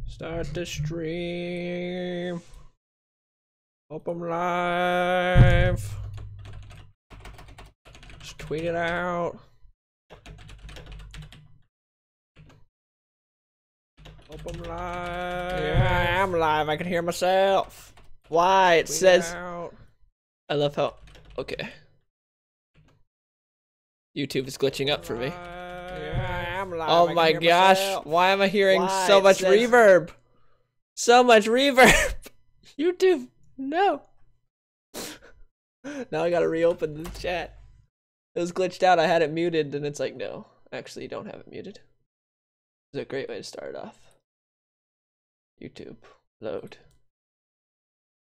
Start the stream. Hope I'm live. Just tweet it out. Hope I'm live. Yeah, I'm live. I can hear myself. Why? It says. I love how. Okay. YouTube is glitching up for me. Yeah, I'm live. Oh my gosh. Why am I hearing so much reverb? So much reverb. YouTube. No. Now I gotta reopen the chat. It was glitched out. I had it muted and it's like, no. Actually, you don't have it muted. It's a great way to start off. YouTube. Load.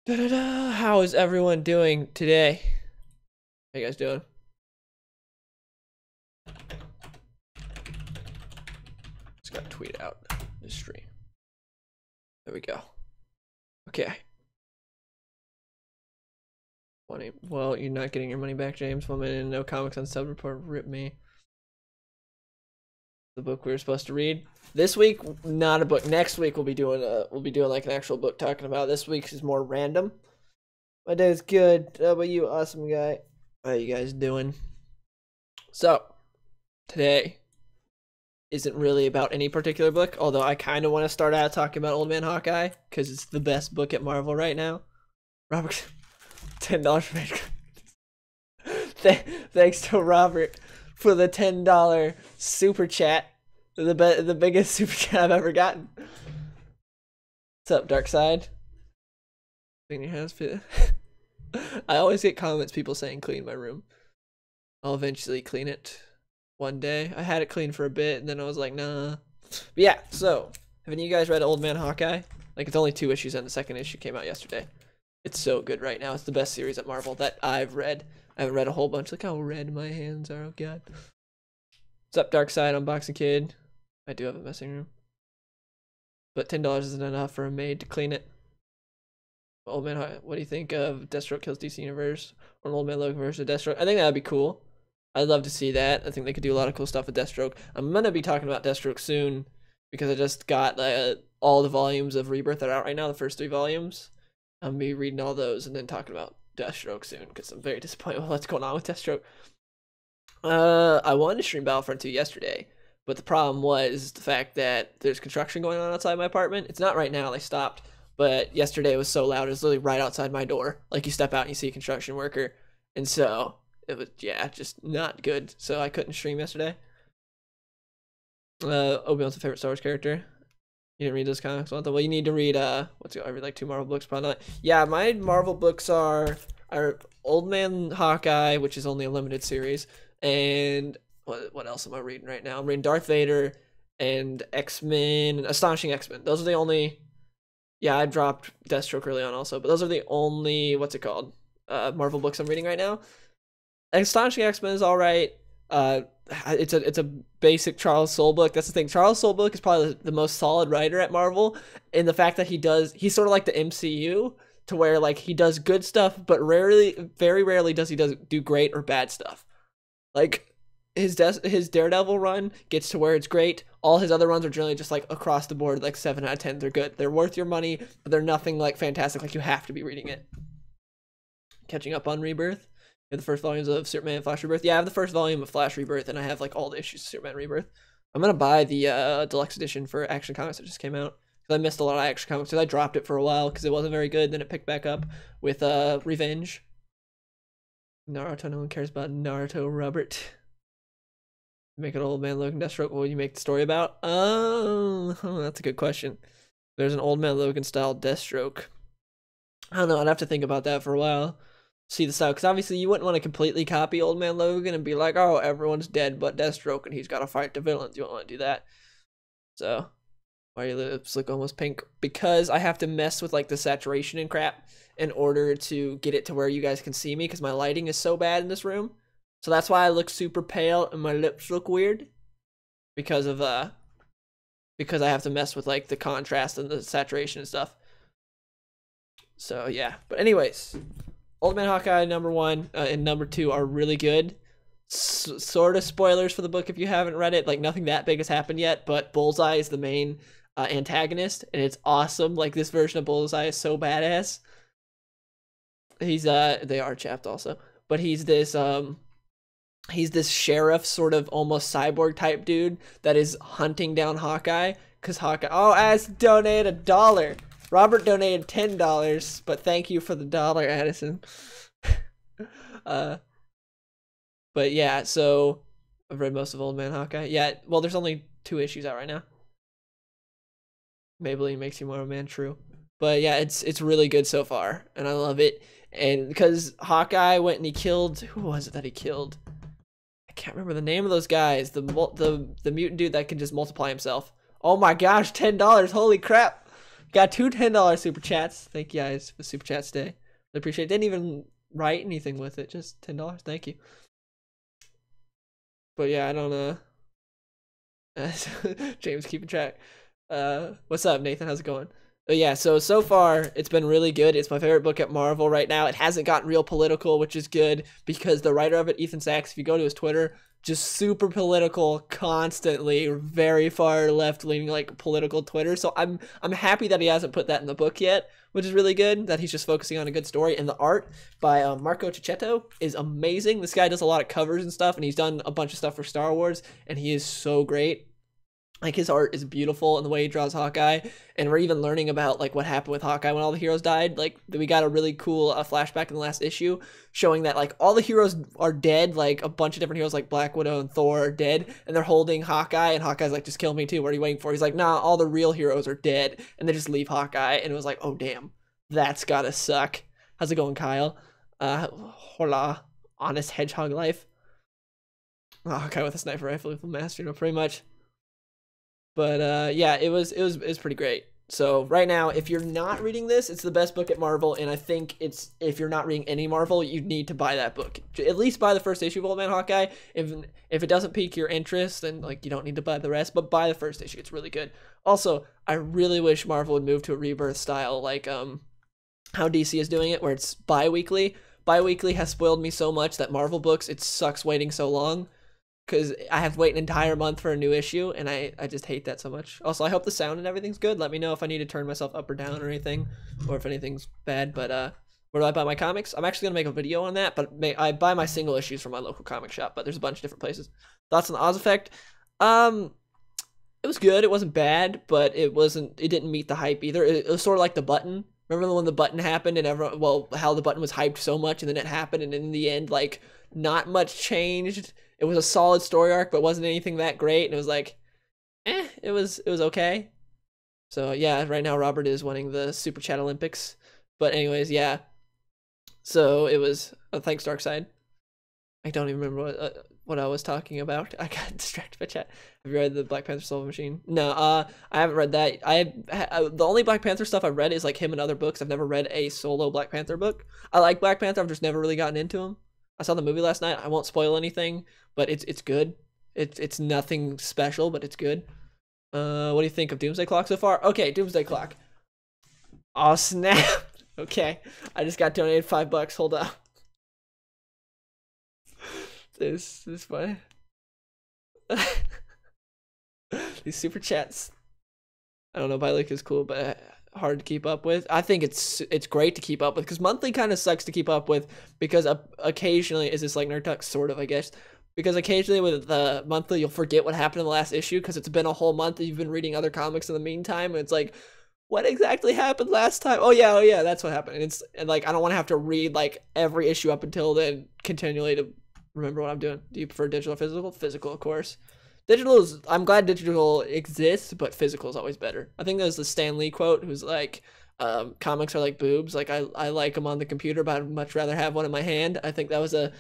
Da-da-da. How is everyone doing today? How you guys doing? Just gotta tweet out the stream. There we go. Okay. Money. Well, you're not getting your money back, James. 1 minute and no comics on sub report. Rip me. The book we were supposed to read this week, not a book. Next week we'll be doing like an actual book talking about. This week is more random. My day's good. How about you, awesome guy? How you guys doing? So today isn't really about any particular book, although I kind of want to start out talking about Old Man Hawkeye because it's the best book at Marvel right now. Robert, $10 for thanks to Robert for the $10 super chat, the biggest super chat I've ever gotten. What's up, Dark Side? Clean your house. I always get comments, people saying clean my room. I'll eventually clean it one day. I had it clean for a bit, and then I was like, nah. But yeah, so, haven't you guys read Old Man Hawkeye? Like, it's only 2 issues, and the second issue came out yesterday. It's so good right now. It's the best series at Marvel that I've read. I haven't read a whole bunch. Look how red my hands are. Oh, God. What's up, Dark Side? Unboxing Kid. I do have a messing room. But $10 isn't enough for a maid to clean it. Old Man Hawkeye, what do you think of Deathstroke Kills DC Universe? Or an Old Man Logan versus Deathstroke? I think that would be cool. I'd love to see that. I think they could do a lot of cool stuff with Deathstroke. I'm going to be talking about Deathstroke soon because I just got all the volumes of Rebirth that are out right now, the first 3 volumes. I'm going to be reading all those and then talking about Deathstroke soon because I'm very disappointed with what's going on with Deathstroke. I wanted to stream Battlefront 2 yesterday, but the problem was the fact that there's construction going on outside my apartment. It's not right now, they stopped, but yesterday it was so loud, it was literally right outside my door. Like, you step out and you see a construction worker, and so it was, yeah, just not good, so I couldn't stream yesterday. Obi-Wan's a favorite Star Wars character. You didn't read those comics? Well, you need to read, I read like 2 Marvel books, probably not. Yeah, my Marvel books are Old Man Hawkeye, which is only a limited series, and what else am I reading right now? I'm reading Darth Vader and X-Men, and Astonishing X-Men. Those are the only, yeah, I dropped Deathstroke early on also, but those are the only, Marvel books I'm reading right now. Astonishing X-Men is alright. It's a basic Charles Soule book. That's the thing. Charles Soule book is probably the most solid writer at Marvel in the fact that he's sort of like the MCU to where like he does good stuff, but very rarely does he do great or bad stuff. Like his Daredevil run gets to where it's great. All his other runs are generally just like across the board, like 7 out of 10. They're good. They're worth your money, but they're nothing like fantastic. Like you have to be reading it. Catching up on Rebirth. You have the first volumes of Superman and Flash Rebirth. Yeah, I have the first volume of Flash Rebirth, and I have like all the issues of Superman Rebirth. I'm gonna buy the deluxe edition for Action Comics that just came out because I missed a lot of Action Comics. Because I dropped it for a while because it wasn't very good. Then it picked back up with Revenge. Naruto. No one cares about Naruto. Robert. Make an Old Man Logan Deathstroke. What would you make the story about? Oh, that's a good question. There's an Old Man Logan style Deathstroke. I don't know. I'd have to think about that for a while. See the style, because obviously you wouldn't want to completely copy Old Man Logan and be like, oh, everyone's dead but Deathstroke and he's got to fight the villains. You won't want to do that. So, why are your lips look almost pink? Because I have to mess with like the saturation and crap in order to get it to where you guys can see me because my lighting is so bad in this room. So that's why I look super pale and my lips look weird because I have to mess with like the contrast and the saturation and stuff. So yeah, but anyways, Old Man Hawkeye #1 and #2 are really good. Sort of spoilers for the book if you haven't read it. Like nothing that big has happened yet, but Bullseye is the main antagonist, and it's awesome. Like, this version of Bullseye is so badass. He's they are chapped also, but he's this sheriff, sort of almost cyborg type dude that is hunting down Hawkeye, because Hawkeye, oh, as donate $1. Robert donated $10, but thank you for the $1, Addison. But yeah, so I've read most of Old Man Hawkeye. Yeah, well, there's only 2 issues out right now. Maybelline makes you more of a man, true. But yeah, it's really good so far, and I love it. And because Hawkeye went and he killed, who was it that he killed? I can't remember the name of those guys. The mutant dude that can just multiply himself. Oh my gosh, $10! Holy crap! Got 2 $10 super chats. Thank you guys for super chats today. I appreciate it. Didn't even write anything with it. Just $10. Thank you. But yeah, I don't James keeping track. What's up, Nathan? How's it going? But yeah, so far it's been really good. It's my favorite book at Marvel right now. It hasn't gotten real political, which is good, because the writer of it, Ethan Sachs, if you go to his Twitter, just super political constantly, very far left leaning, like, political Twitter. So I'm happy that he hasn't put that in the book yet, which is really good, that he's just focusing on a good story. And the art by Marco Cicchetto is amazing. This guy does a lot of covers and stuff, and he's done a bunch of stuff for Star Wars, and he is so great. Like, his art is beautiful, and the way he draws Hawkeye, and we're even learning about, like, what happened with Hawkeye when all the heroes died. Like, we got a really cool flashback in the last issue showing that, like, all the heroes are dead. Like, a bunch of different heroes like Black Widow and Thor are dead, and they're holding Hawkeye, and Hawkeye's like, just kill me too, what are you waiting for? He's like, nah, all the real heroes are dead, and they just leave Hawkeye, and it was like, oh damn, that's gotta suck. How's it going, Kyle? Hola, honest hedgehog life. Oh, Hawkeye with a sniper rifle master, you know, pretty much. But yeah, it was pretty great. So right now, if you're not reading this, it's the best book at Marvel, and I think it's, if you're not reading any Marvel, you need to buy that book. At least buy the first issue of Old Man Hawkeye. If it doesn't pique your interest, then, like, you don't need to buy the rest, but buy the first issue. It's really good. Also, I really wish Marvel would move to a Rebirth style, like how DC is doing it, where it's bi-weekly. Bi-weekly has spoiled me so much that Marvel books, it sucks waiting so long, because I have to wait an entire month for a new issue, and I just hate that so much. Also, I hope the sound and everything's good. Let me know if I need to turn myself up or down or anything, or if anything's bad. But where do I buy my comics? I'm actually going to make a video on that, but I buy my single issues from my local comic shop, but there's a bunch of different places. Thoughts on the Oz Effect? It was good. It wasn't bad, but it didn't meet the hype either. It was sort of like The Button. Remember when The Button happened, and everyone, well, how The Button was hyped so much, and then it happened, and in the end, like, not much changed. It was a solid story arc, but wasn't anything that great, and it was like, it was okay. So yeah, right now Robert is winning the Super Chat Olympics. But anyways, yeah. So it was, thanks Darkseid. I don't even remember what I was talking about. I got distracted by chat. Have you read the Black Panther Soul Machine? No, I haven't read that. The only Black Panther stuff I've read is, like, him and other books. I've never read a solo Black Panther book. I like Black Panther, I've just never really gotten into him. I saw the movie last night. I won't spoil anything, but it's good. It's nothing special, but it's good. What do you think of Doomsday Clock so far? Okay, Doomsday Clock. Oh snap! Okay, I just got donated $5. Hold up. This is funny. These super chats. I don't know. Bylink is cool, but hard to keep up with. I think it's great to keep up with, because monthly kind of sucks to keep up with, because occasionally, is this like Nerd Talk? Sort of, I guess, because occasionally with the monthly you'll forget what happened in the last issue, because it's been a whole month and you've been reading other comics in the meantime, and it's like, what exactly happened last time? Oh yeah, that's what happened. And like, I don't want to have to read like every issue up until then continually to remember what I'm doing. Do you prefer digital or physical? Physical, of course. Digital is, I'm glad digital exists, but physical is always better. I think there's the Stan Lee quote, who's like, comics are like boobs. Like, I like them on the computer, but I'd much rather have one in my hand. I think that was a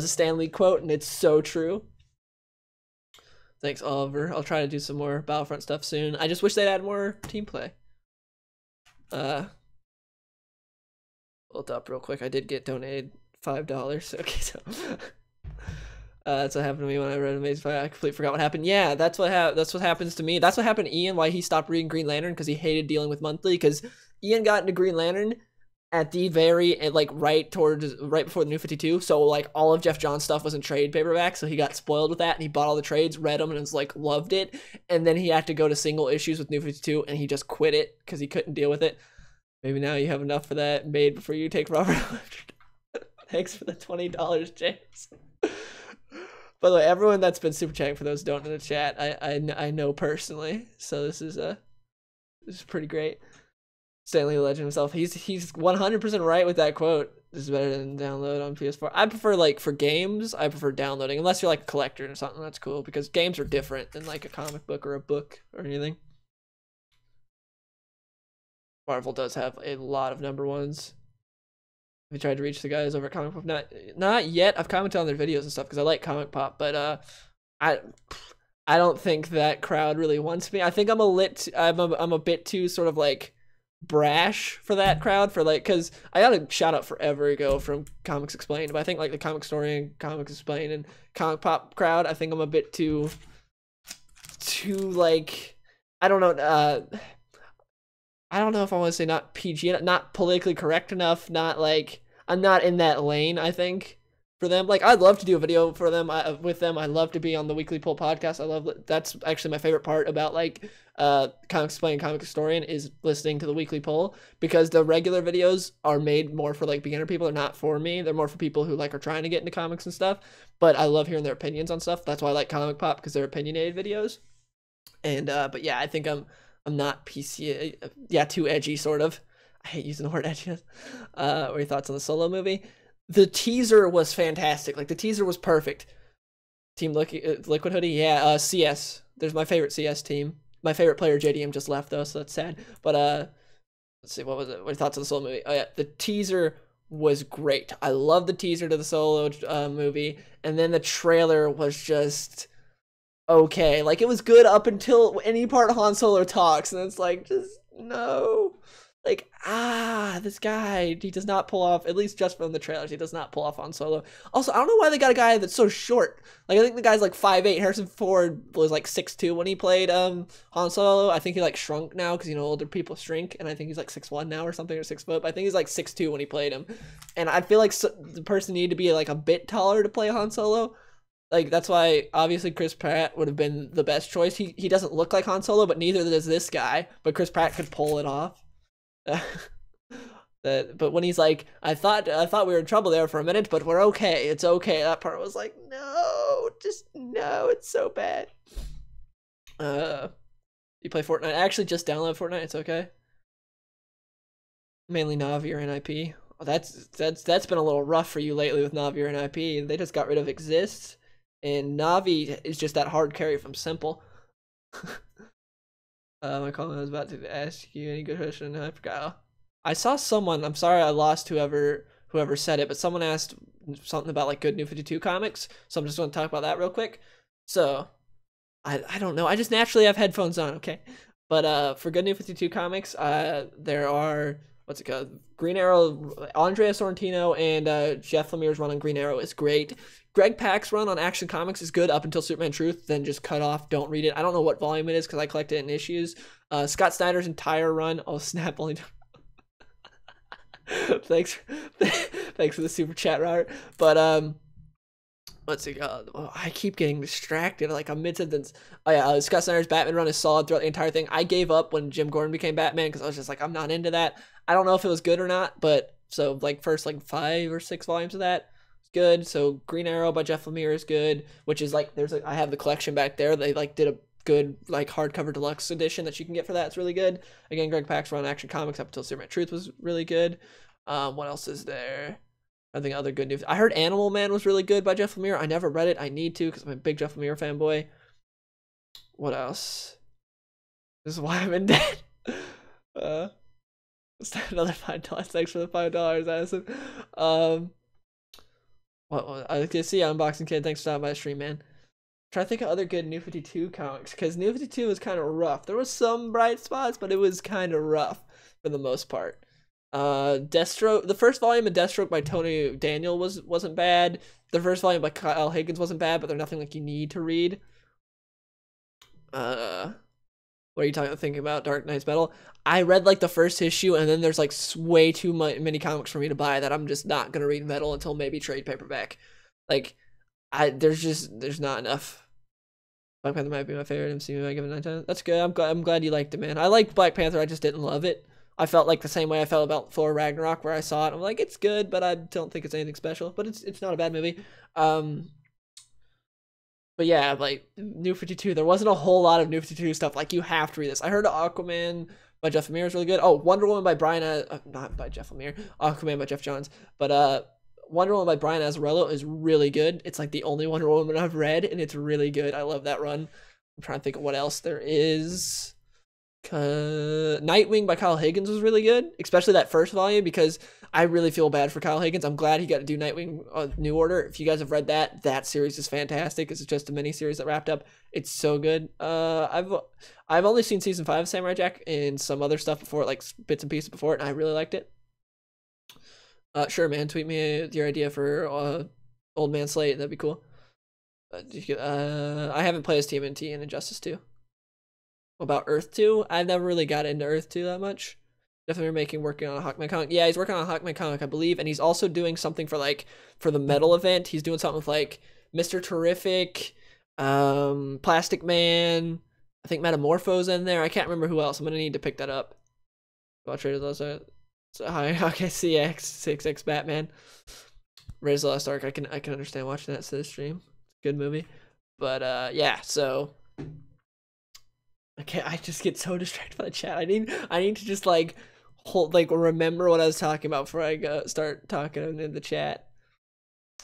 Stan Lee quote, and it's so true. Thanks, Oliver. I'll try to do some more Battlefront stuff soon. I just wish they'd add more team play. Hold up real quick. I did get donated $5. Okay, so that's what happened to me when I read Amazing Spider. I completely forgot what happened. Yeah, that's what happens to me. That's what happened to Ian, why he stopped reading Green Lantern, because he hated dealing with monthly, because Ian got into Green Lantern at the very like right before the New 52. So like all of Jeff Johns stuff was in trade paperback, so he got spoiled with that, and he bought all the trades, read them, and was like loved it. And then he had to go to single issues with New 52, and he just quit it because he couldn't deal with it. Maybe now you have enough for that made before you take Robert. Thanks for the $20, James. By the way, everyone that's been super chatting, for those who don't in the chat, I know personally, so this is pretty great. Stanley Legend himself, he's 100% right with that quote. This is better than download on PS4. I prefer, like, for games, I prefer downloading, unless you're like a collector or something. That's cool, because games are different than like a comic book or a book or anything. Marvel does have a lot of number ones. We tried to reach the guys over at Comic Pop. Not yet. I've commented on their videos and stuff because I like Comic Pop, but I don't think that crowd really wants me. I think I'm a bit too sort of like brash for that crowd, for like, because I got a shout out forever ago from Comics Explained, but I think like the Comic Story and Comics Explained and Comic Pop crowd, I think I'm a bit too like, I don't know. I don't know if I want to say not PG, not politically correct enough, not like, I'm not in that lane, I think, for them. Like, I'd love to do a video for them, with them. I love to be on the Weekly Poll podcast. That's actually my favorite part about, like, Comics Explained, Comic Historian, is listening to the Weekly Poll, because the regular videos are made more for, like, beginner people. They're not for me. They're more for people who, like, are trying to get into comics and stuff, but I love hearing their opinions on stuff. That's why I like Comic Pop, because they're opinionated videos. And, but yeah, I think I'm not PC, too edgy, sort of. I hate using the word edgy. What are your thoughts on the Solo movie? The teaser was fantastic. Like, the teaser was perfect. Team Liquid Hoodie, yeah. CS. There's my favorite CS team. My favorite player, JDM, just left, though, so that's sad. But, let's see, what was it? What are your thoughts on the Solo movie? Oh, yeah, the teaser was great. I love the teaser to the Solo movie. And then the trailer was just okay. Like, it was good up until any part Han Solo talks, and it's like, just no. Like, this guy, he does not pull off, at least just from the trailers, he does not pull off Han Solo. Also, I don't know why they got a guy that's so short. Like, I think the guy's like 5'8". Harrison Ford was like 6'2" when he played Han Solo. I think he like shrunk now, because, you know, older people shrink, and I think he's like 6'1" now or something, or 6 foot, but I think he's like 6'2" when he played him. And I feel like the person needed to be like a bit taller to play Han Solo. Like, that's why, obviously, Chris Pratt would have been the best choice. He doesn't look like Han Solo, but neither does this guy. But Chris Pratt could pull it off. But when he's like, I thought we were in trouble there for a minute, but we're okay. It's okay. That part was like, no, just no. It's so bad. You play Fortnite? I actually just downloaded Fortnite. It's okay. Mainly Navi or NIP. Oh, that's been a little rough for you lately with Navi or NIP. They just got rid of Exist. And Navi is just that hard carry from Simple. My comment was about to ask you any good question, and I forgot. I saw someone, I'm sorry I lost whoever said it, but someone asked something about like good New 52 comics, so I'm just going to talk about that real quick. So, I don't know, I just naturally have headphones on, okay? But for good New 52 comics, there are, what's it called? Green Arrow, Andrea Sorrentino and Jeff Lemire's run on Green Arrow is great. Greg Pak's run on Action Comics is good up until Superman Truth, then just cut off, don't read it. I don't know what volume it is because I collect it in issues. Scott Snyder's entire run, oh snap, only thanks for the super chat, Robert. But let's see, I keep getting distracted, like I'm mid-sentence. Oh yeah, Scott Snyder's Batman run is solid throughout the entire thing. I gave up when Jim Gordon became Batman because I was just like, I'm not into that. I don't know if it was good or not, but so like first like 5 or 6 volumes of that is good. So Green Arrow by Jeff Lemire is good, which is like I have the collection back there. They like did a good like hardcover deluxe edition that you can get for that. It's really good. Again, Greg Pak's run on Action Comics up until Superman Truth was really good. What else is there? I think other good news. I heard Animal Man was really good by Jeff Lemire. I never read it. I need to because I'm a big Jeff Lemire fanboy. What else? This is why I'm in debt. Another $5. Thanks for the $5, Addison. I can see Unboxing Kid. Thanks for stopping by the stream, man. Try to think of other good New 52 comics because New 52 was kind of rough. There was some bright spots, but it was kind of rough for the most part. Deathstroke, the first volume of Deathstroke by Tony Daniel wasn't bad. The first volume by Kyle Higgins wasn't bad, but they're nothing like you need to read. What What are you thinking about Dark Knight's Metal? I read like the first issue, and then there's like way too many comics for me to buy that I'm just not gonna read Metal until maybe trade paperback. Like, there's not enough. Black Panther might be my favorite MCU. I give it 9 times. That's good. I'm glad you liked it, man. I liked Black Panther. I just didn't love it. I felt like the same way I felt about Thor Ragnarok, where I saw it. I'm like, it's good, but I don't think it's anything special. But it's not a bad movie. But yeah, like New 52, there wasn't a whole lot of New 52 stuff. Like, you have to read this. I heard Aquaman by Jeff Lemire is really good. Oh, Wonder Woman by Brian, not by Jeff Lemire. Aquaman by Jeff Johns. But Wonder Woman by Brian Azzarello is really good. It's like the only Wonder Woman I've read, and it's really good. I love that run. I'm trying to think of what else there is. Nightwing by Kyle Higgins was really good, especially that first volume, because I really feel bad for Kyle Higgins. I'm glad he got to do Nightwing New Order. If you guys have read that series is fantastic. It's just a mini series that wrapped up. It's so good. I've only seen season 5 of Samurai Jack and some other stuff before, like bits and pieces before it, and I really liked it. Sure, man. Tweet me your idea for Old Man Slate. That'd be cool. I haven't played as TMNT and Injustice 2. About Earth 2, I've never really got into Earth 2 that much. Definitely working on a Hawkman comic. Yeah, he's working on a Hawkman comic, I believe, and he's also doing something for the metal event. He's doing something with like Mr. Terrific, Plastic Man. I think Metamorpho's in there. I can't remember who else. I'm gonna need to pick that up. Watch Raiders of the Lost Ark. So okay, CX 6X Batman. Raiders of the Lost Ark. I can understand watching that stream. Good movie, but yeah. So. Okay, I just get so distracted by the chat. I need to just remember what I was talking about before I start talking in the chat.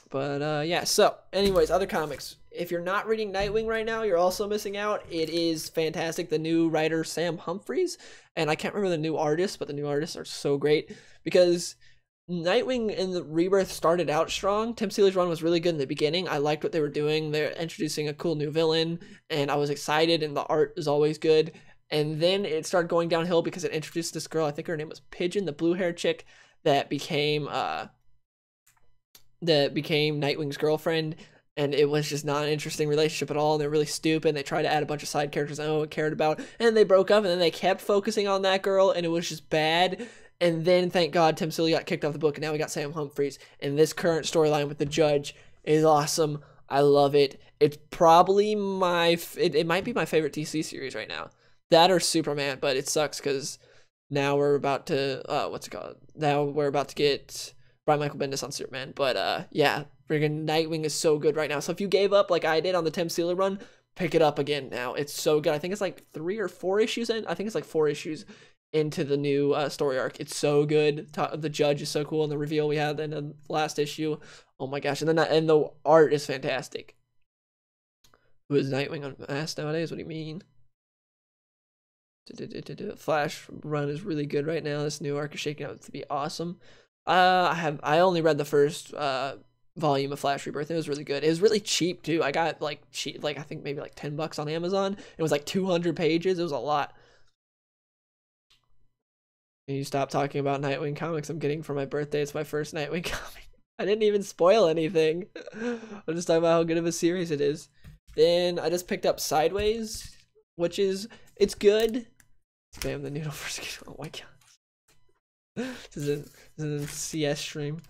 But yeah, so anyways, other comics. If you're not reading Nightwing right now, you're also missing out. It is fantastic. The new writer, Sam Humphries, and I can't remember the new artist, but the new artists are so great because Nightwing and the Rebirth started out strong. Tim Seeley's run was really good in the beginning. I liked what they were doing. They're introducing a cool new villain, and I was excited, and the art is always good. And then it started going downhill because it introduced this girl. I think her name was Pigeon, the blue-haired chick that became Nightwing's girlfriend. And it was just not an interesting relationship at all. And they're really stupid. And they tried to add a bunch of side characters I no one cared about. And they broke up, and then they kept focusing on that girl, and it was just bad. And then, thank God, Tim Seeley got kicked off the book, and now we got Sam Humphries. And this current storyline with the Judge is awesome. I love it. It's probably it might be my favorite DC series right now. That or Superman, but it sucks because now we're about to, Now we're about to get Brian Michael Bendis on Superman. But yeah, friggin' Nightwing is so good right now. So if you gave up like I did on the Tim Seeley run, pick it up again now. It's so good. I think it's like 3 or 4 issues in. I think it's like 4 issues into the new story arc. It's so good. The Judge is so cool, and the reveal we had in the last issue. Oh my gosh! And the art is fantastic. Who is Nightwing unmasked nowadays? What do you mean? Flash run is really good right now. This new arc is shaking out to be awesome. I only read the first volume of Flash Rebirth. It was really good. It was really cheap too. I got I think maybe like $10 on Amazon. It was like 200 pages. It was a lot. Can you stop talking about Nightwing comics I'm getting for my birthday? It's my first Nightwing comic. I didn't even spoil anything. I'm just talking about how good of a series it is. Then I just picked up Sideways, which it's good. Spam the noodle for skin. Oh my god. This is a CS stream.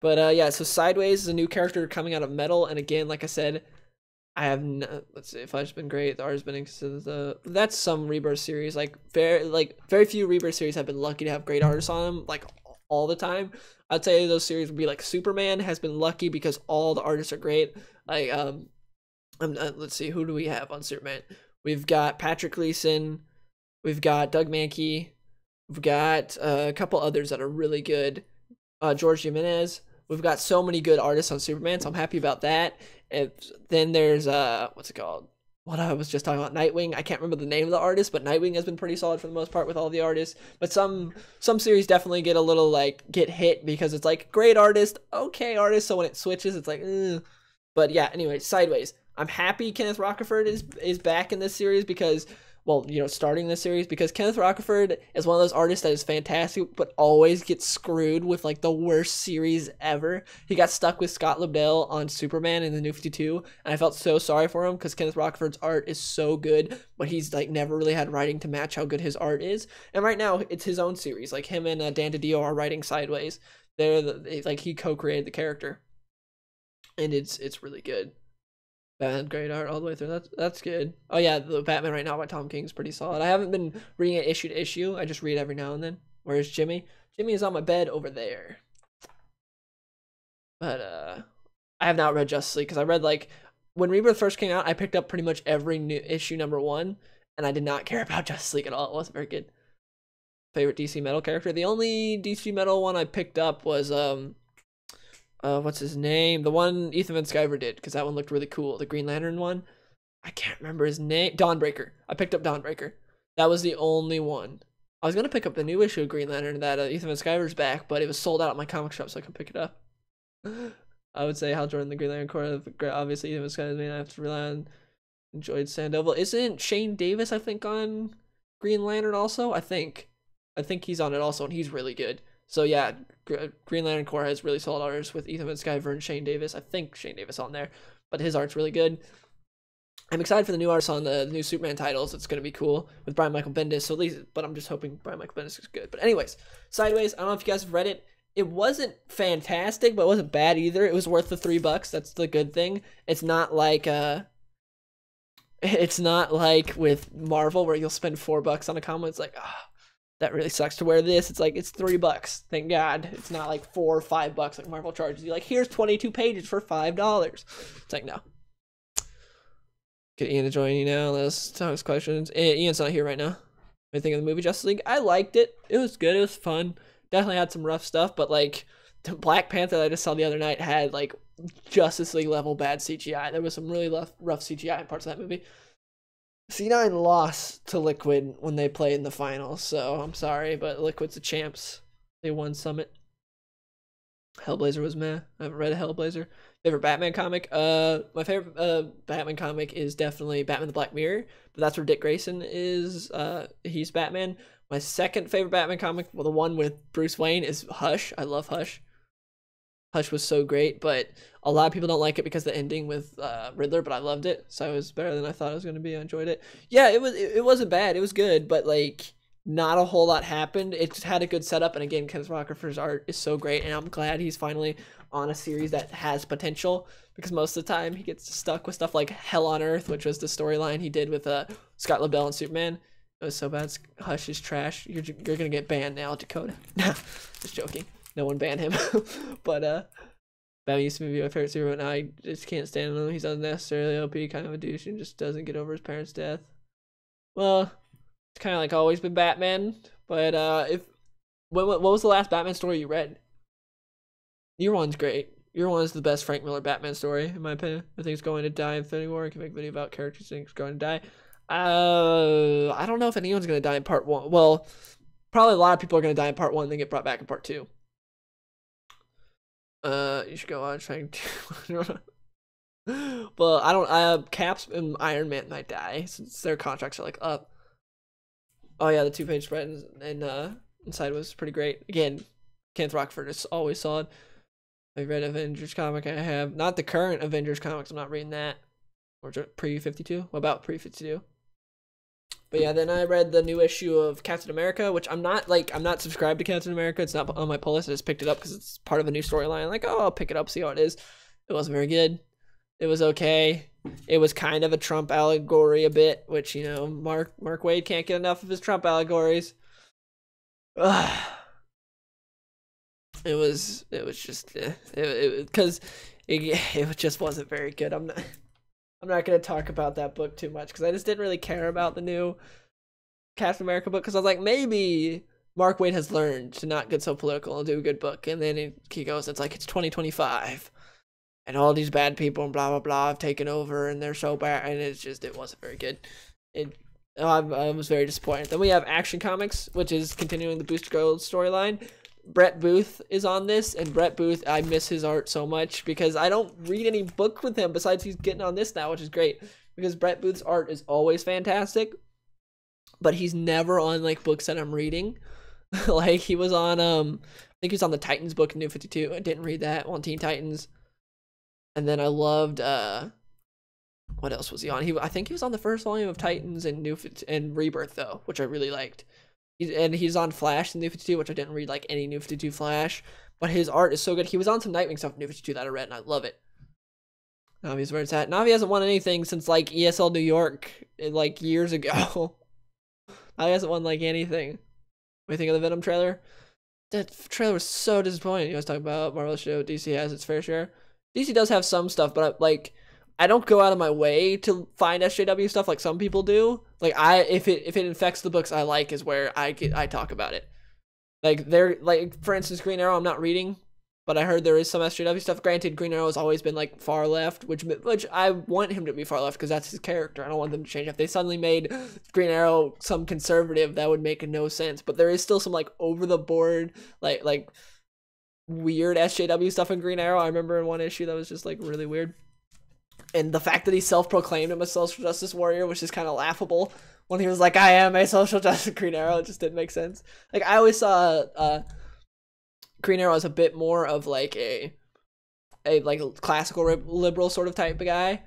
But yeah, so Sideways is a new character coming out of Metal, and again, like I said, I have let's see, Flash's been great. The art has been that's some Rebirth series. Very few Rebirth series have been lucky to have great artists on them like all the time. I'd say those series would be like Superman has been lucky because all the artists are great. Like let's see, who do we have on Superman? We've got Patrick Gleason, we've got Doug Mankey, we've got a couple others that are really good. George Jimenez. We've got so many good artists on Superman, so I'm happy about that. Then there's what's it called? What I was just talking about, Nightwing. I can't remember the name of the artist, but Nightwing has been pretty solid for the most part with all the artists. But some series definitely get a little get hit because it's like great artist, okay artist. So when it switches, it's like, ugh. But yeah. Anyway, Sideways. I'm happy Kenneth Rocafort is back in this series because well, you know, starting this series, because Kenneth Rocaford is one of those artists that is fantastic, but always gets screwed with like the worst series ever. He got stuck with Scott Lobdell on Superman in the New 52, and I felt so sorry for him because Kenneth Rocaford's art is so good, but he's like never really had writing to match how good his art is. And right now, it's his own series. Like him and Dan DiDio are writing Sideways. Like he co-created the character, and it's really good. Batman, great art all the way through. That's good. Oh yeah, the Batman right now by Tom King is pretty solid. I haven't been reading it issue to issue. I just read every now and then. Where's Jimmy? Jimmy is on my bed over there. But I have not read Justice League because I read like when Rebirth first came out. I picked up pretty much every new issue #1, and I did not care about Justice League at all. It wasn't very good. Favorite DC Metal character? The only DC Metal one I picked up was what's his name? The one Ethan Van Sciver did, because that one looked really cool. The Green Lantern one. I can't remember his name. Dawnbreaker. I picked up Dawnbreaker. That was the only one. I was going to pick up the new issue of Green Lantern that Ethan Van Sciver's back, but it was sold out at my comic shop, so I couldn't pick it up. I would say Hal Jordan, the Green Lantern Corps. Obviously, Ethan Van Sciver may have to rely on. Enjoyed Sandoval. Isn't Shane Davis, I think, on Green Lantern also? I think he's on it also, and he's really good. So yeah, Green Lantern Corps has really solid artists with Ethan Van Sciver and Shane Davis. I think Shane Davis on there, but his art's really good. I'm excited for the new artists on the new Superman titles. It's going to be cool with Brian Michael Bendis. So at least, but I'm just hoping Brian Michael Bendis is good. But anyways, Sideways. I don't know if you guys have read it. It wasn't fantastic, but it wasn't bad either. It was worth the $3. That's the good thing. It's not like with Marvel where you'll spend $4 on a comic. It's like, that really sucks to wear this. It's like, it's $3. Thank God. It's not like $4 or $5 like Marvel charges you. Like, here's 22 pages for $5. It's like, no. Get Ian to join you now. Let's talk his questions. Ian's not here right now. I think of the movie Justice League. I liked it. It was good. It was fun. Definitely had some rough stuff, but like the Black Panther that I just saw the other night had like Justice League level bad CGI. There was some really rough CGI in parts of that movie. C9 lost to Liquid when they played in the finals, so I'm sorry, but Liquid's the champs. They won Summit. Hellblazer was meh. I haven't read a Hellblazer. Favorite Batman comic? My favorite Batman comic is definitely Batman the Black Mirror, but that's where Dick Grayson is. He's Batman. My second favorite Batman comic, well, the one with Bruce Wayne, is Hush. I love Hush. Hush was so great, but a lot of people don't like it because the ending with Riddler, but I loved it, so it was better than I thought it was going to be. I enjoyed it. Yeah, it wasn't bad. It was good, but like not a whole lot happened. It just had a good setup, and again, Kenneth Rocaford's art is so great, and I'm glad he's finally on a series that has potential, because most of the time he gets stuck with stuff like Hell on Earth, which was the storyline he did with Scott Lobdell and Superman. It was so bad. Hush is trash. You're gonna get banned now, Dakota. Just joking. No one banned him. But Batman used to be my favorite superhero, but now I just can't stand him. He's unnecessarily OP, kind of a douche, and just doesn't get over his parents' death. Well, it's kind of like always been Batman. But what was the last Batman story you read? Year One's great. Year One is the best Frank Miller Batman story, in my opinion. I think it's going to die in Infinity War. I can make a video about characters think it's going to die. I don't know if anyone's going to die in part 1. Well, probably a lot of people are going to die in part 1 and then get brought back in part 2. You should go watch Frank 2. Well, I don't, Caps and Iron Man might die since their contracts are like up. Oh yeah, the 2-page spread and inside was pretty great. Again, Kenneth Rocaford is always solid. I read Avengers comic. I have not the current Avengers comics. I'm not reading that. Or pre-52. What about pre-52? But yeah, then I read the new issue of Captain America, which I'm not subscribed to Captain America. It's not on my pull list. I just picked it up because it's part of a new storyline. Like, oh, I'll pick it up, see how it is. It wasn't very good. It was okay. It was kind of a Trump allegory a bit, which, you know, Mark Waid can't get enough of his Trump allegories. Ugh. It was just because it just wasn't very good. I'm not going to talk about that book too much because I just didn't really care about the new Captain America book, because I was like, maybe Mark Waid has learned to not get so political and do a good book. And then he goes, it's like, it's 2025 and all these bad people and blah, blah, blah have taken over and they're so bad. And it wasn't very good. I was very disappointed. Then we have Action Comics, which is continuing the Booster Gold storyline. Brett Booth is on this, and Brett Booth, I miss his art so much because I don't read any book with him besides he's getting on this now, which is great because Brett Booth's art is always fantastic. but he's never on like books that I'm reading. Like he was on I think he was on the Titans book in New 52. I didn't read that on Teen Titans. And then I loved what else was he on? I think he was on the first volume of Titans and and Rebirth though, which I really liked. He's on Flash in New 52, which I didn't read like any New 52 Flash, but his art is so good. He was on some Nightwing stuff in New 52 that I read and I love it. Navi's where it's at. Navi hasn't won anything since like ESL New York like years ago. Navi hasn't won like anything. What do you think of the Venom trailer? That trailer was so disappointing. You guys talk about Marvel show. DC has its fair share. DC does have some stuff, but I don't go out of my way to find SJW stuff like some people do. Like if it infects the books I like is where I talk about it. Like for instance, Green Arrow I'm not reading, but I heard there is some SJW stuff. Granted, Green Arrow has always been like far left, which I want him to be far left because that's his character. I don't want them to change. If they suddenly made Green Arrow some conservative, that would make no sense. But there is still some like over the board like weird SJW stuff in Green Arrow. I remember in one issue that was just like really weird. And the fact that he self-proclaimed him a social justice warrior was just kind of laughable when he was like, I am a social justice Green Arrow. It just didn't make sense. Like I always saw Green Arrow as a bit more of like a like classical liberal sort of type of guy,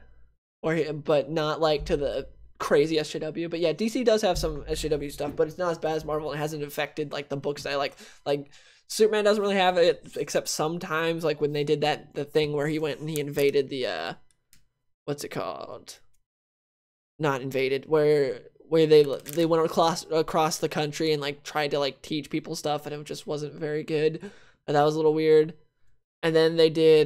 but not like to the crazy SJW. But yeah, DC does have some SJW stuff, but it's not as bad as Marvel and it hasn't affected like the books I like. Like Superman doesn't really have it except sometimes like when they did the thing where he went and he invaded the what's it called? Not invaded, where they went across the country and like tried to like teach people stuff and it just wasn't very good. And that was a little weird. And then they did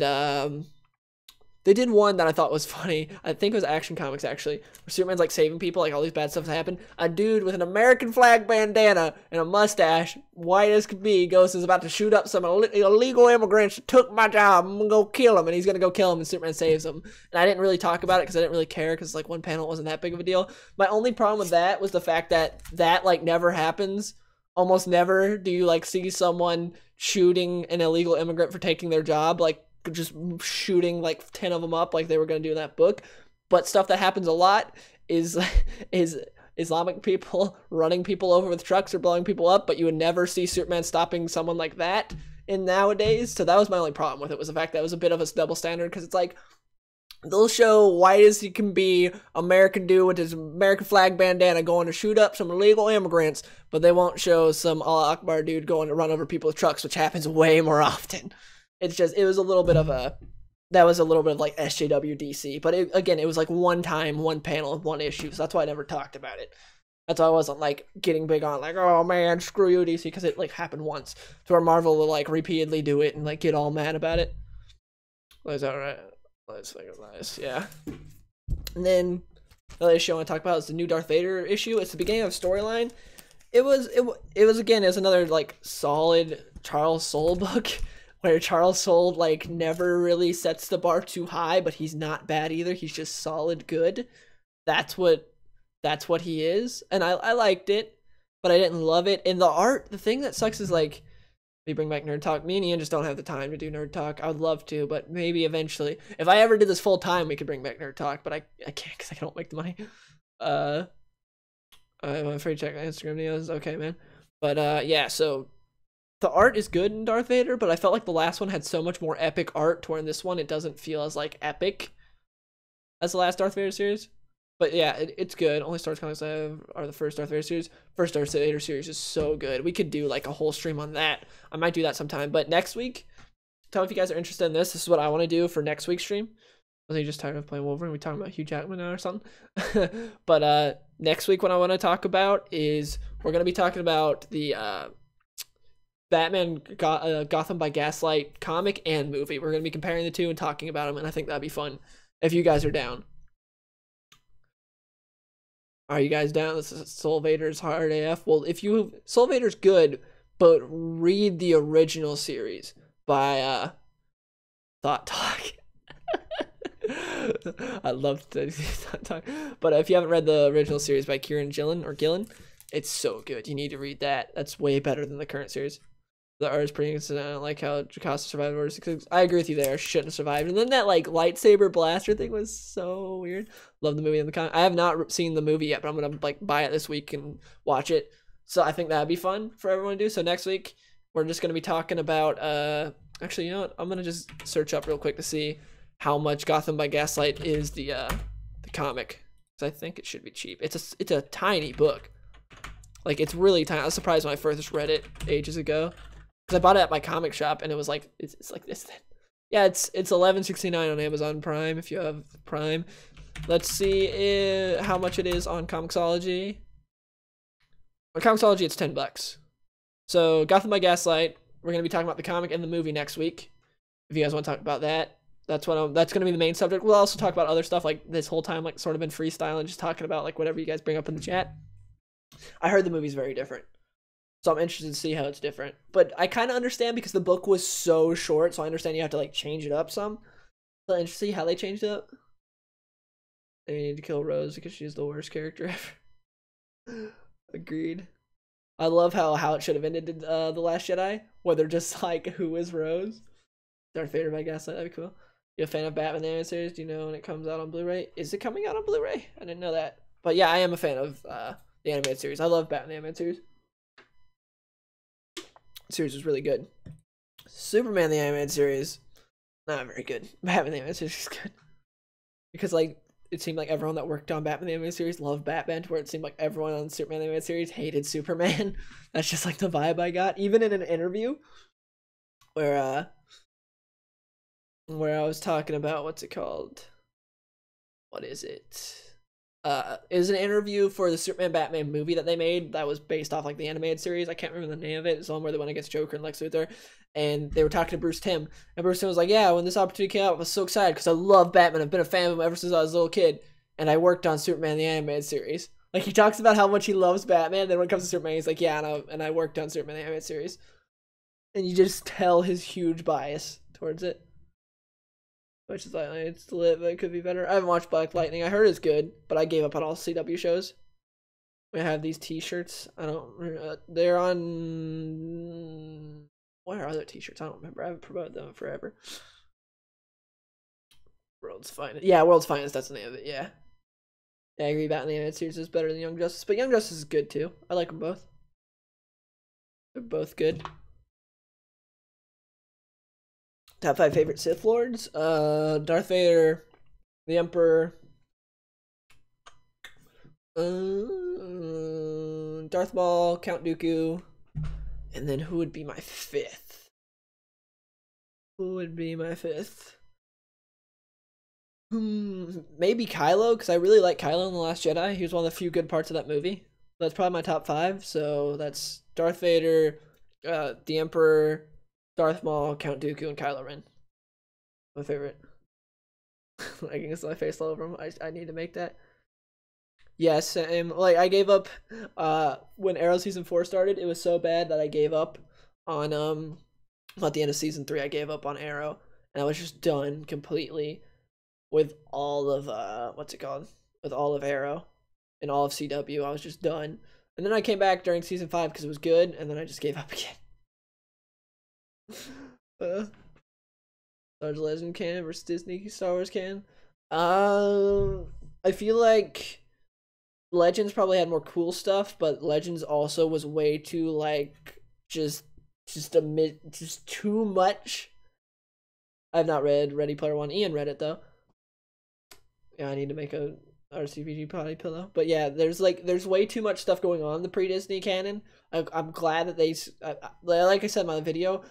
one that I thought was funny. I think it was Action Comics actually. Where Superman's like saving people, like all these bad stuff that happen. A dude with an American flag bandana and a mustache, white as could be, is about to shoot up some illegal immigrants that took my job. I'm gonna go kill him, and he's gonna go kill him, and Superman saves him. And I didn't really talk about it because I didn't really care because like one panel wasn't that big of a deal. My only problem with that was the fact that like never happens. Almost never do you like see someone shooting an illegal immigrant for taking their job, like just shooting like 10 of them up like they were going to do in that book. But stuff that happens a lot is Islamic people running people over with trucks or blowing people up, but you would never see Superman stopping someone like that in nowadays. So that was my only problem with it, was the fact that it was a bit of a double standard, because it's like they'll show white as he can be American dude with his American flag bandana going to shoot up some illegal immigrants, but they won't show some Allah Akbar dude going to run over people with trucks, which happens way more often. It's just, it was a little bit of like SJW DC, but it was like one time, one panel, one issue, so that's why I never talked about it. That's why I wasn't like getting big on like, oh man, screw you DC, because it like happened once, to where Marvel will like repeatedly do it and like get all mad about it. That's alright. Let's think of this, yeah. And then another issue I want to talk about is the new Darth Vader issue. It's the beginning of a storyline. It was again, it's another like solid Charles Soule book, where Charles Soule like never really sets the bar too high, but he's not bad either. He's just solid good. That's what he is. And I liked it, but I didn't love it. And the art, the thing that sucks is like, we bring back Nerd Talk. Me and Ian just don't have the time to do Nerd Talk. I would love to, but maybe eventually. If I ever did this full time, we could bring back Nerd Talk, but I can't because I don't make the money. I'm afraid to check my Instagram videos. Okay, man. But yeah, so the art is good in Darth Vader, but I felt like the last one had so much more epic art, to where in this one it doesn't feel as like epic as the last Darth Vader series. But yeah, it's good. Only Star Wars comics I have are the first Darth Vader series. First Darth Vader series is so good. We could do like a whole stream on that. I might do that sometime. But next week, tell me if you guys are interested in this. This is what I want to do for next week's stream. Was he just tired of playing Wolverine? We talking about Hugh Jackman now or something? But next week, what I want to talk about is we're gonna be talking about the Batman Gotham by Gaslight comic and movie. We're gonna be comparing the two and talking about them, and I think that'd be fun if you guys are down. Are you guys down? This is Soul Vader's hard AF. Well, Soul Vader's good, but read the original series by Thought Talk. I love to see Thought Talk. But if you haven't read the original series by Kieran Gillen, it's so good. You need to read that. That's way better than the current series. The art is pretty interesting. I don't like how Jocasta survived Order 66. I agree with you there. She shouldn't have survived. And then that like lightsaber blaster thing was so weird. Love the movie and the comic. I have not seen the movie yet, but I'm gonna like buy it this week and watch it. So I think that'd be fun for everyone to do. So next week we're just gonna be talking about actually, you know what? I'm gonna just search up real quick to see how much Gotham by Gaslight is the comic. Because I think it should be cheap. It's a tiny book. Like it's really tiny. I was surprised when I first read it ages ago. Because I bought it at my comic shop and it was like it's like this thing. Yeah, it's $11.69 on Amazon Prime if you have Prime. Let's see how much it is on Comixology. On Comixology it's $10. So Gotham by Gaslight, we're gonna be talking about the comic and the movie next week. If you guys want to talk about that, that's gonna be the main subject. We'll also talk about other stuff like this whole time, like sort of been freestyling, just talking about like whatever you guys bring up in the chat. I heard the movie's very different. So I'm interested to see how it's different. But I kind of understand because the book was so short, so I understand you have to like change it up some. So interested to see how they changed it up. They need to kill Rose because she's the worst character ever. Agreed. I love how it should have ended The Last Jedi, where they're just like, who is Rose? Darth Vader by Gaslight, that'd be cool. You a fan of Batman the Animated Series? Do you know when it comes out on Blu-ray? Is it coming out on Blu-ray? I didn't know that. But yeah, I am a fan of the animated series. I love Batman the Animated Series. Series was really good. Superman the animated series, not very good. Batman the animated series is good because like it seemed like everyone that worked on Batman the animated series loved Batman, to where it seemed like everyone on Superman the animated series hated Superman. That's just like the vibe I got, even in an interview where I was talking about what's it called? What is it? It was an interview for the Superman Batman movie that they made that was based off like the animated series. I can't remember the name of it. It's the one where they went against Joker and Lex Luthor, and they were talking to Bruce Timm, and Bruce Timm was like, "Yeah, when this opportunity came out, I was so excited because I love Batman. I've been a fan of him ever since I was a little kid, and I worked on Superman the animated series." Like he talks about how much he loves Batman. Then when it comes to Superman, he's like, "Yeah, and I worked on Superman the animated series," and you just tell his huge bias towards it. Which is like, it's lit, but it could be better. I haven't watched Black Lightning. I heard it's good, but I gave up on all CW shows. We have these t-shirts. I don't, they're on, where are their t-shirts? I don't remember. I haven't promoted them forever. World's Finest. Yeah, World's Finest, that's the name of it, yeah. Yeah, I agree, Batman the Animated Series is better than Young Justice, but Young Justice is good too. I like them both. They're both good. Top 5 favorite Sith Lords? Darth Vader, the Emperor, Darth Maul, Count Dooku, and then who would be my 5th? Who would be my 5th? Maybe Kylo, because I really like Kylo in The Last Jedi. He was one of the few good parts of that movie. That's probably my top 5. So that's Darth Vader, the Emperor, Darth Maul, Count Dooku, and Kylo Ren. My favorite. I guess my face all over him. I need to make that. Yes, like I gave up when Arrow season 4 started. It was so bad that I gave up on at the end of season 3 I gave up on Arrow, and I was just done completely with all of what's it called? With all of Arrow and all of CW. I was just done. And then I came back during season 5 because it was good, and then I just gave up again. Star Wars Legend canon versus Disney Star Wars canon. I feel like Legends probably had more cool stuff, but Legends also was way too like just too much. I've not read Ready Player One. Ian read it though. Yeah, I need to make a RCPG potty pillow. But yeah, there's way too much stuff going on in the pre-Disney canon. I'm glad that they, like I said in my video,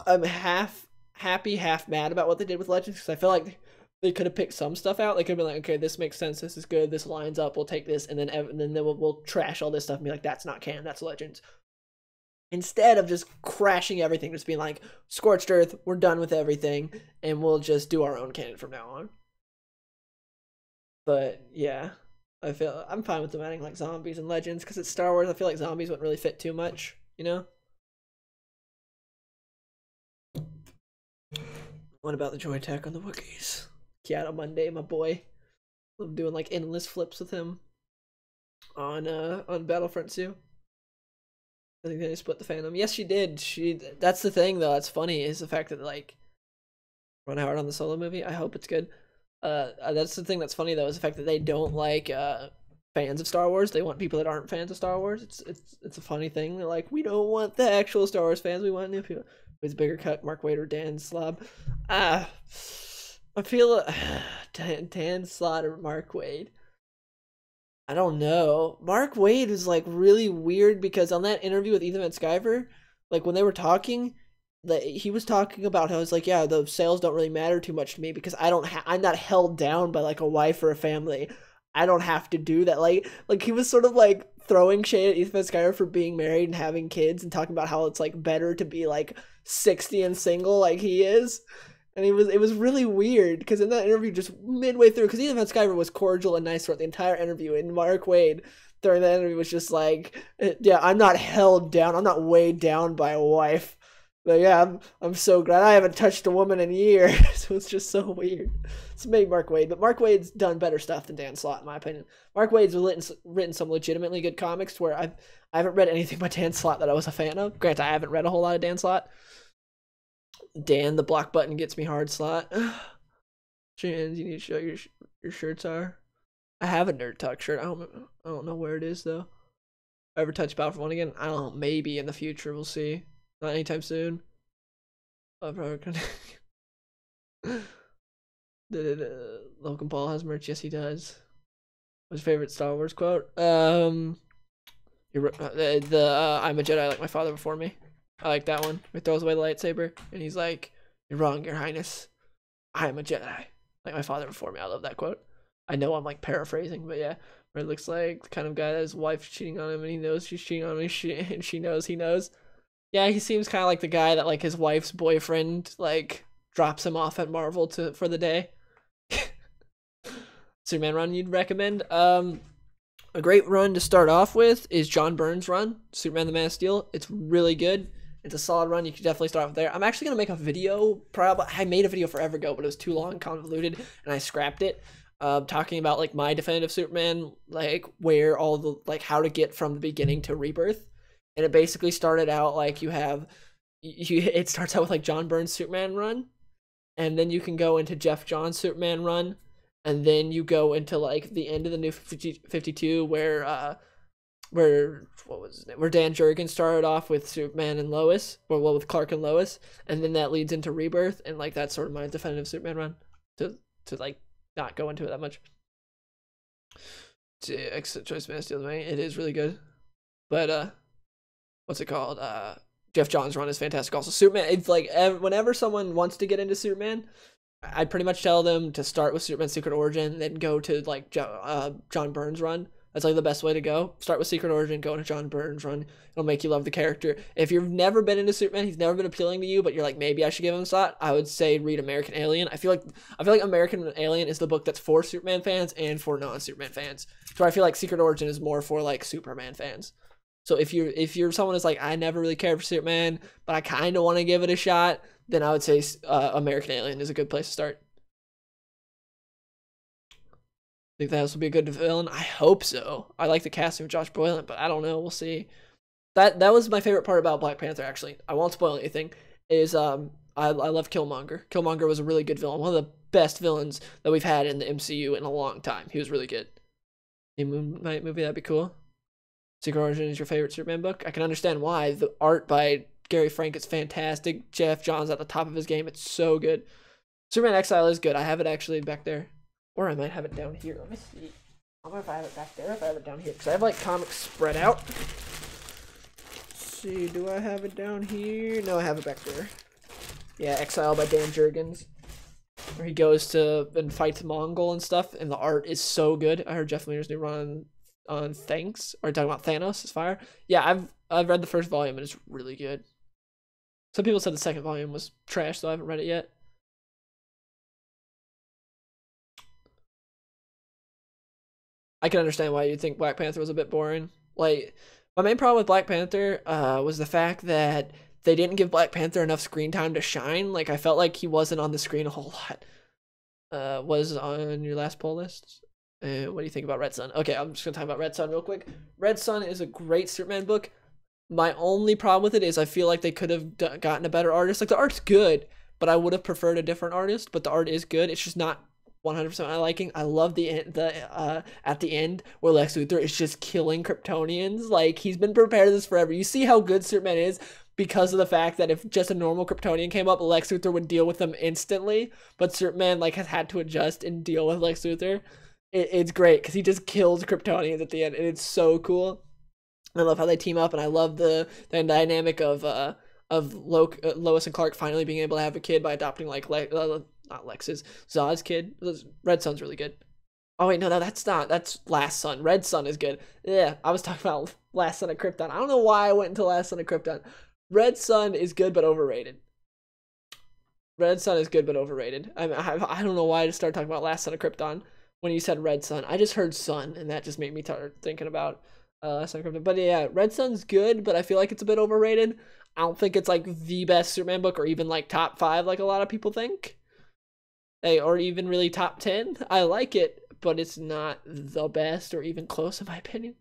I'm half happy, half mad about what they did with Legends, because I feel like they could have picked some stuff out. They could have been like, okay, this makes sense, this is good, this lines up, we'll take this, and then we'll trash all this stuff and be like, that's not canon, that's Legends. Instead of just crashing everything, just being like, scorched earth, we're done with everything, and we'll just do our own canon from now on. But yeah, I'm fine with them adding like zombies and Legends, because it's Star Wars. I feel like zombies wouldn't really fit too much, you know? What about the joy attack on the Wookiees? Kiara Monday, my boy. I'm doing like endless flips with him on Battlefront 2. I think they split the fandom. Yes, she did. That's the thing though. That's funny is the fact that like Ron Howard on the Solo movie. I hope it's good. That's the thing that's funny though is the fact that they don't like fans of Star Wars. They want people that aren't fans of Star Wars. It's a funny thing. They're like, we don't want the actual Star Wars fans. We want new people. Who's bigger cut, Mark Waid or Dan Slott? I feel Dan Slott or Mark Waid. I don't know. Mark Waid was like really weird because on that interview with Ethan Van Sciver, like when they were talking, he was talking about how it's like, yeah, the sales don't really matter too much to me because I'm not held down by like a wife or a family. I don't have to do that. Like he was sort of like throwing shade at Ethan Van Sciver for being married and having kids and talking about how it's like better to be like 60 and single like he is. And it was really weird because in that interview, just midway through, because Ethan Van Sciver was cordial and nice throughout the entire interview, and Mark Waid during that interview was just like, yeah, I'm not held down, I'm not weighed down by a wife. But yeah, I'm so glad I haven't touched a woman in years. So it's just so weird. It's maybe Mark Waid, but Mark Waid's done better stuff than Dan Slott, in my opinion. Mark Waid's written some legitimately good comics where I haven't read anything by Dan Slott that I was a fan of. Granted, I haven't read a whole lot of Dan Slott. Dan, the block button gets me hard Slot. Chans, you need to show your shirts are. I have a Nerd Talk shirt. I don't know where it is though. If I ever touch Battlefront 1 again, I don't know. Maybe in the future, we'll see. Not anytime soon. Logan Paul has merch. Yes, he does. What's your favorite Star Wars quote? I'm a Jedi like my father before me. I like that one. He throws away the lightsaber, and he's like, "You're wrong, Your Highness. I am a Jedi, like my father before me." I love that quote. I know I'm like paraphrasing, but yeah, where it looks like the kind of guy that his wife's cheating on him, and he knows she's cheating on him, and she knows he knows. Yeah, he seems kind of like the guy that like his wife's boyfriend like drops him off at Marvel for the day. Superman run you'd recommend? A great run to start off with is John Byrne's run, Superman the Man of Steel. It's really good. It's a solid run. You can definitely start off there. I'm actually going to make a video. I made a video forever ago, but it was too long, convoluted, and I scrapped it. Talking about like my definitive Superman, like where all the, like how to get from the beginning to Rebirth. And it basically started out like it starts out with like John Byrne's Superman run. And then you can go into Jeff Johns' Superman run. And then you go into like the end of the New 52 where what was his name? Where Dan Jurgens started off with Superman and Lois, or well with Clark and Lois, and then that leads into Rebirth, and like that's sort of my definitive Superman run. To like not go into it that much. Excellent choice, Man of Steel. It is really good, but what's it called? Jeff Johns' run is fantastic. Also, Superman. It's like whenever someone wants to get into Superman, I'd pretty much tell them to start with Superman Secret Origin, then go to like John Byrne's run. That's like the best way to go. Start with Secret Origin, go into John Byrne's run. It'll make you love the character. If you've never been into Superman, he's never been appealing to you, but you're like, maybe I should give him a shot, I would say read American Alien. I feel like American Alien is the book that's for Superman fans and for non-Superman fans. So I feel like Secret Origin is more for like Superman fans. So if you're someone who's like, I never really cared for Superman, but I kind of want to give it a shot, then I would say American Alien is a good place to start. Think that this will be a good villain? I hope so. I like the casting of Josh Brolin, but I don't know. We'll see. That was my favorite part about Black Panther, actually. I won't spoil anything. Is I love Killmonger. Killmonger was a really good villain. One of the best villains that we've had in the MCU in a long time. He was really good. New Moon Knight movie, that'd be cool. Secret Origin is your favorite Superman book? I can understand why. The art by Gary Frank is fantastic. Jeff Johns at the top of his game. It's so good. Superman Exile is good. I have it actually back there. Or I might have it down here. Let me see. I don't know if I have it back there, if I have it down here. Because I have, like, comics spread out. Let's see. Do I have it down here? No, I have it back there. Yeah, Exile by Dan Jurgens. Where he goes to and fights Mongol and stuff. And the art is so good. I heard Jeff Lemire's new run on Thanks. Or talking about Thanos is fire. Yeah, I've read the first volume and it's really good. Some people said the second volume was trash, so I haven't read it yet. I can understand why you'd think Black Panther was a bit boring. Like, my main problem with Black Panther was the fact that they didn't give Black Panther enough screen time to shine. Like, I felt like he wasn't on the screen a whole lot. Was on your last poll list? What do you think about Red Sun? Okay, I'm just going to talk about Red Sun real quick. Red Sun is a great Superman book. My only problem with it is I feel like they could have gotten a better artist. Like the art's good, but I would have preferred a different artist. But the art is good. It's just not 100% my liking. I love the at the end where Lex Luthor is just killing Kryptonians. Like he's been prepared for this forever. You see how good Superman is because of the fact that if just a normal Kryptonian came up, Lex Luthor would deal with them instantly. But Superman like has had to adjust and deal with Lex Luthor. It's great because he just kills Kryptonians at the end, and it's so cool. I love how they team up, and I love the dynamic of Lois and Clark finally being able to have a kid by adopting like not Lex's, Zod's kid. Red Sun's really good. Oh wait, no, that's not. That's Last Son. Red Sun is good. Yeah, I was talking about Last Son of Krypton. I don't know why I went into Last Son of Krypton. Red Sun is good but overrated. Red Sun is good but overrated. I don't know why I just started talking about Last Son of Krypton when you said Red Sun. I just heard Sun, and that just made me start thinking about Last Son of Krypton. But yeah, Red Sun's good, but I feel like it's a bit overrated. I don't think it's like the best Superman book or even like top 5 like a lot of people think. Or even really top 10. I like it, but it's not the best or even close in my opinion.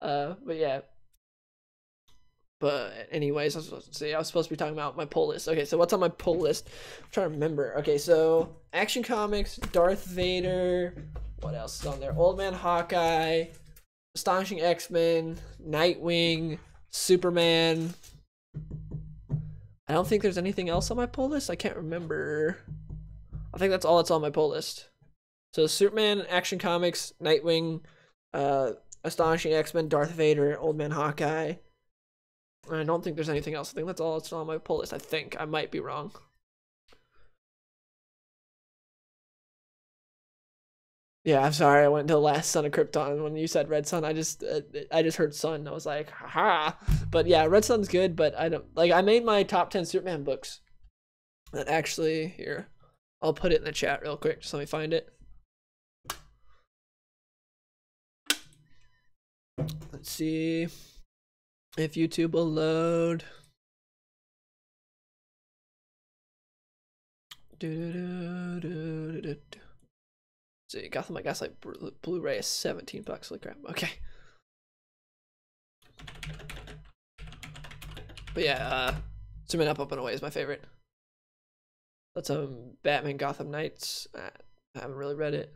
But yeah. But anyways, I was supposed to be talking about my pull list. Okay, so what's on my pull list? I'm trying to remember. Okay, so Action Comics, Darth Vader. What else is on there? Old Man Hawkeye, Astonishing X-Men, Nightwing, Superman. I don't think there's anything else on my pull list. I can't remember. I think that's all that's on my pull list. So Superman, Action Comics, Nightwing, Astonishing X-Men, Darth Vader, Old Man Hawkeye. I don't think there's anything else. I think that's all that's on my pull list. I think. I might be wrong. Yeah, I'm sorry. I went to Last Son of Krypton when you said Red Sun. I just heard Sun. I was like, haha. But yeah, Red Sun's good, but I don't like. I made my top 10 Superman books. And actually, here, I'll put it in the chat real quick. Just let me find it. Let's see if YouTube will load. See, Gotham by Gaslight Blu-ray is $17. Holy crap. Okay. But yeah, Superman Up and Away is my favorite. That's Batman Gotham Knights. I haven't really read it.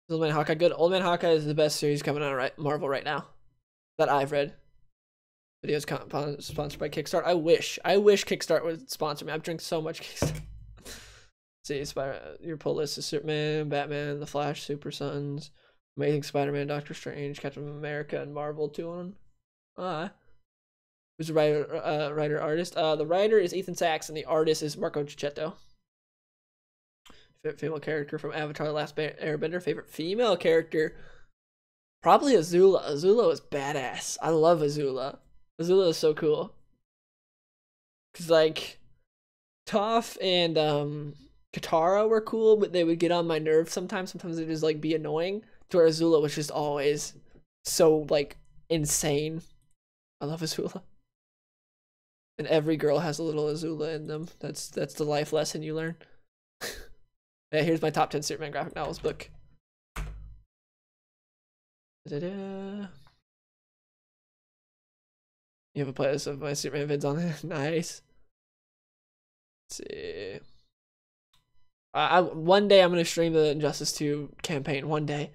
Old Man Hawkeye good. Old Man Hawkeye is the best series coming out of Marvel right now that I've read. Videos sponsored by Kickstart. I wish Kickstart would sponsor me. I've drank so much Kickstart. See, your pull list is Superman, Batman, The Flash, Super Sons, Amazing Spider-Man, Doctor Strange, Captain America, and Marvel 2-on. Who's the writer artist? The writer is Ethan Sachs, and the artist is Marco Cicchetto. Favorite female character from Avatar: The Last Airbender. Favorite female character, probably Azula. Azula is badass. I love Azula. Azula is so cool. Cause like Toph and Katara were cool, but they would get on my nerves sometimes. Sometimes they'd just like be annoying. To where Azula was just always so like insane. I love Azula. And every girl has a little Azula in them. That's the life lesson you learn. Yeah, here's my top 10 Superman graphic novels book. Da-da-da. You have a playlist of my Superman vids on it. Nice. Let's see. One day I'm gonna stream the Injustice 2 campaign. One day.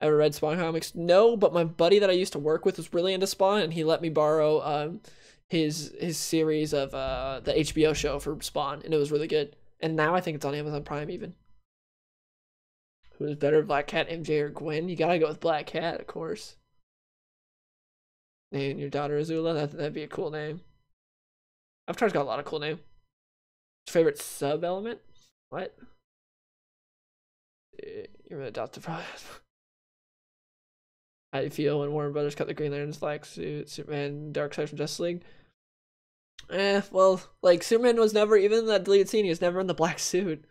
Ever read Spawn comics? No, but my buddy that I used to work with was really into Spawn, and he let me borrow his series of the HBO show for Spawn, and it was really good. And now I think it's on Amazon Prime even. Who is better, Black Cat, MJ, or Gwen? You gotta go with Black Cat, of course. Name your daughter Azula. That'd be a cool name. Avatar's got a lot of cool names. Favorite sub element? What? You're gonna adopt the problem. How do you feel when Warner Brothers cut the Green Lantern's black suit, Superman, Darkseid from Justice League? Well, like Superman was never even in that deleted scene. He was never in the black suit.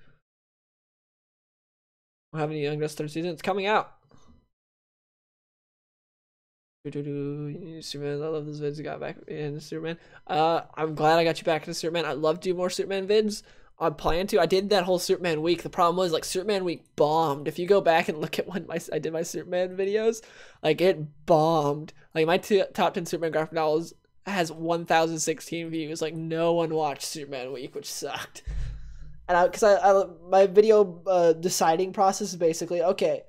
We'll have any Young Justice third season. It's coming out. Superman, I love those vids you got back in Superman. I'm glad I got you back into Superman. I'd love to do more Superman vids. I plan to. I did that whole Superman week. The problem was like Superman week bombed. If you go back and look at when I did my Superman videos, like it bombed. Like my top 10 Superman graphic novels has 1,016 views. Like, no one watched Superman Week, which sucked. And my video deciding process is basically, okay,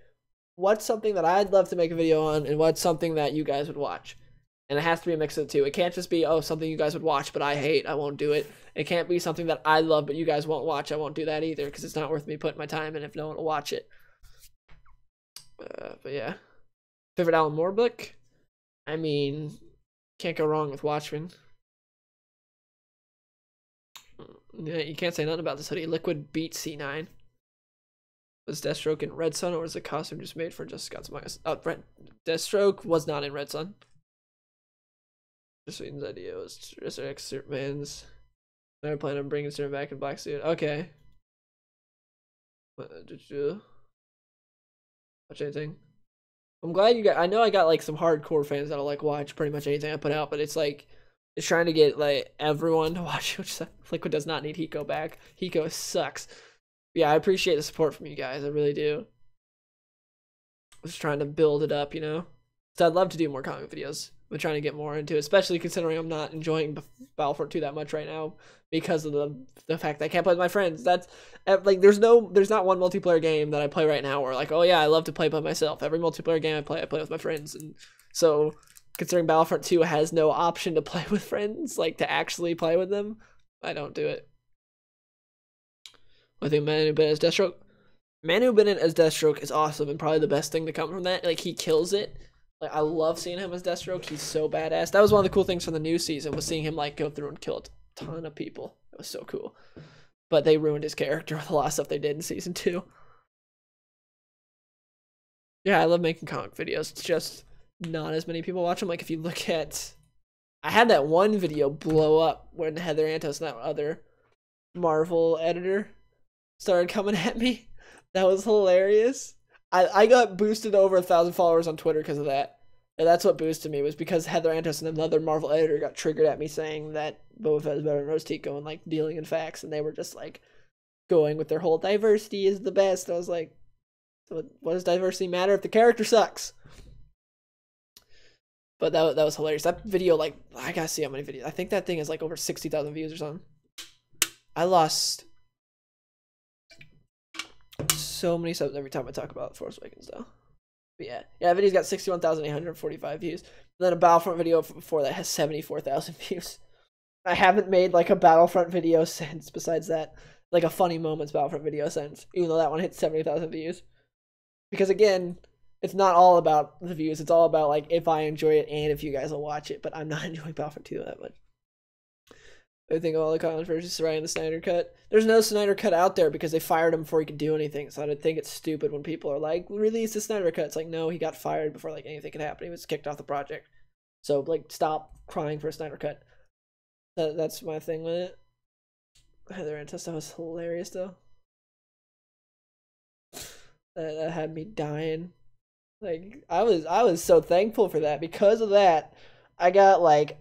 what's something that I'd love to make a video on, and what's something that you guys would watch? And it has to be a mix of the two. It can't just be, oh, something you guys would watch, but I hate, I won't do it. It can't be something that I love, but you guys won't watch. I won't do that either, because it's not worth me putting my time in if no one will watch it. But yeah. Favorite Alan Moore book? I mean, can't go wrong with Watchmen. Yeah, you can't say nothing about this hoodie. Liquid Beat C9. Was Deathstroke in Red Sun, or was the costume just made for Justice Scott's Minus? Deathstroke was not in Red Sun. Just Sweden's idea was resurrect Superman's. Never plan on bringing Superman back in black suit. Okay. What did you watch anything? I'm glad you got. I know I got like some hardcore fans that'll like watch pretty much anything I put out, but it's like it's trying to get like everyone to watch, which Liquid does not need Hiko back. Hiko sucks. Yeah, I appreciate the support from you guys. I really do. Just trying to build it up, you know. So I'd love to do more comic videos. I'm trying to get more into it, especially considering I'm not enjoying Battlefront 2 that much right now because of the fact that I can't play with my friends. That's like there's not one multiplayer game that I play right now where like, oh yeah, I love to play by myself. Every multiplayer game I play with my friends, and so considering Battlefront 2 has no option to play with friends, like to actually play with them, I don't do it. I think Manu Bennett as Deathstroke. Manu Bennett as Deathstroke is awesome and probably the best thing to come from that. Like he kills it. Like I love seeing him as Deathstroke. He's so badass. That was one of the cool things from the new season was seeing him like go through and kill a ton of people. It was so cool. But they ruined his character with a lot of stuff they did in season 2. Yeah, I love making comic videos. It's just not as many people watch them. Like if you look at, I had that one video blow up when Heather Antos and that other Marvel editor started coming at me. That was hilarious. I got boosted over 1,000 followers on Twitter because of that. And that's what boosted me, was because Heather Antos and another Marvel editor got triggered at me saying that Boba Fett is better than Rose Tico and like dealing in facts, and they were just like going with their whole diversity is the best. I was like, so what does diversity matter if the character sucks? But that was hilarious. That video, like, I gotta see how many videos. I think that thing has like over 60,000 views or something. I lost so many subs every time I talk about Force Awakens though. But yeah, video's got 61,845 views. And then a Battlefront video before that has 74,000 views. I haven't made like a Battlefront video since, besides that, like a funny moments Battlefront video since, even though that one hit 70,000 views. Because again, it's not all about the views, it's all about like if I enjoy it and if you guys will watch it, but I'm not enjoying Battlefront 2 that much. I think all the controversy surrounding the Snyder Cut. There's no Snyder Cut out there because they fired him before he could do anything. So I think it's stupid when people are like, release the Snyder Cut. It's like, no, he got fired before like anything could happen. He was kicked off the project. So like, stop crying for a Snyder Cut. That's my thing with it. Heather Antos, that was hilarious though. That had me dying. Like I was so thankful for that. Because of that, I got like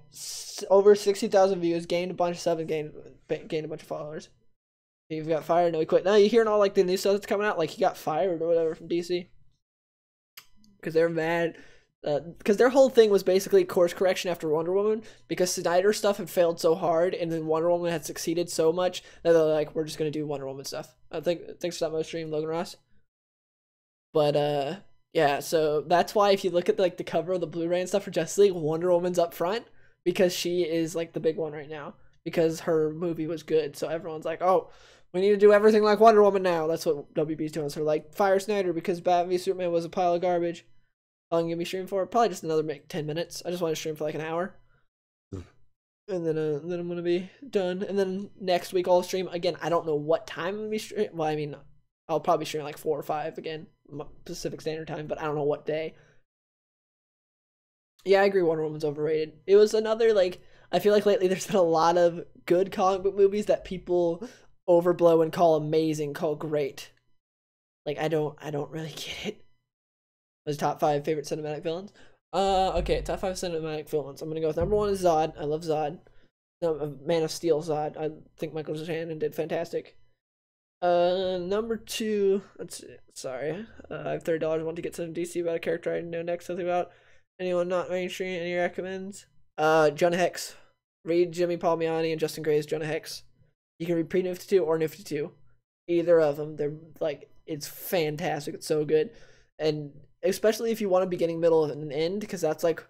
over 60,000 views, gained a bunch of subs, and gained a bunch of followers. He got fired, no, he quit. Now you hearing all like the new stuff that's coming out, like he got fired or whatever from DC because they're mad. Because their whole thing was basically course correction after Wonder Woman, because Snyder stuff had failed so hard, and then Wonder Woman had succeeded so much that they're like, we're just gonna do Wonder Woman stuff. Thanks for that most stream, Logan Ross. But yeah, so that's why if you look at like the cover of the Blu-ray and stuff for Justice League, Wonder Woman's up front because she is like the big one right now because her movie was good. So everyone's like, oh, we need to do everything like Wonder Woman now. That's what WB's doing. So like, fire Snyder because Batman v Superman was a pile of garbage. How long can we stream for? Probably just another 10 minutes. I just want to stream for like an hour. And then I'm gonna be done. And then next week I'll stream again. I don't know what time I'm gonna be stream. Well, I mean, I'll probably stream like 4 or 5 again, Pacific Standard Time, but I don't know what day. Yeah, I agree. Wonder Woman's overrated. It was another like, I feel like lately there's been a lot of good comic book movies that people overblow and call amazing, call great. Like I don't really get it. Those top 5 favorite cinematic villains. Okay, top 5 cinematic villains. I'm gonna go with number 1 is Zod. I love Zod. No, Man of Steel Zod. I think Michael Shannon did fantastic. Number 2. Sorry. I have $30. I want to get some DC about a character I know next. Something about anyone not mainstream. Any recommends? Jonah Hex. Read Jimmy Palmiotti and Justin Gray's Jonah Hex. You can read Pre-New 52 or New 52. Either of them. They're like, it's fantastic. It's so good. And especially if you want a beginning, middle, and an end, because that's what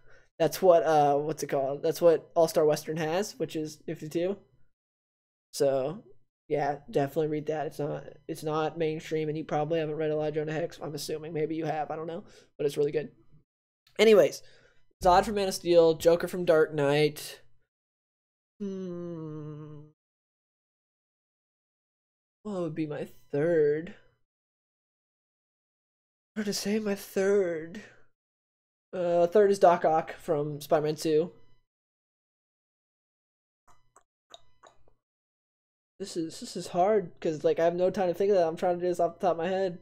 what's it called? That's what All-Star Western has, which is New 52. So yeah, definitely read that. It's not mainstream, and you probably haven't read a lot of Jonah Hex. I'm assuming maybe you have. I don't know, but it's really good. Anyways, Zod from Man of Steel, Joker from Dark Knight. What would be my third? Hard to say my third. Third is Doc Ock from Spider-Man 2. This is hard because like I have no time to think of that. I'm trying to do this off the top of my head.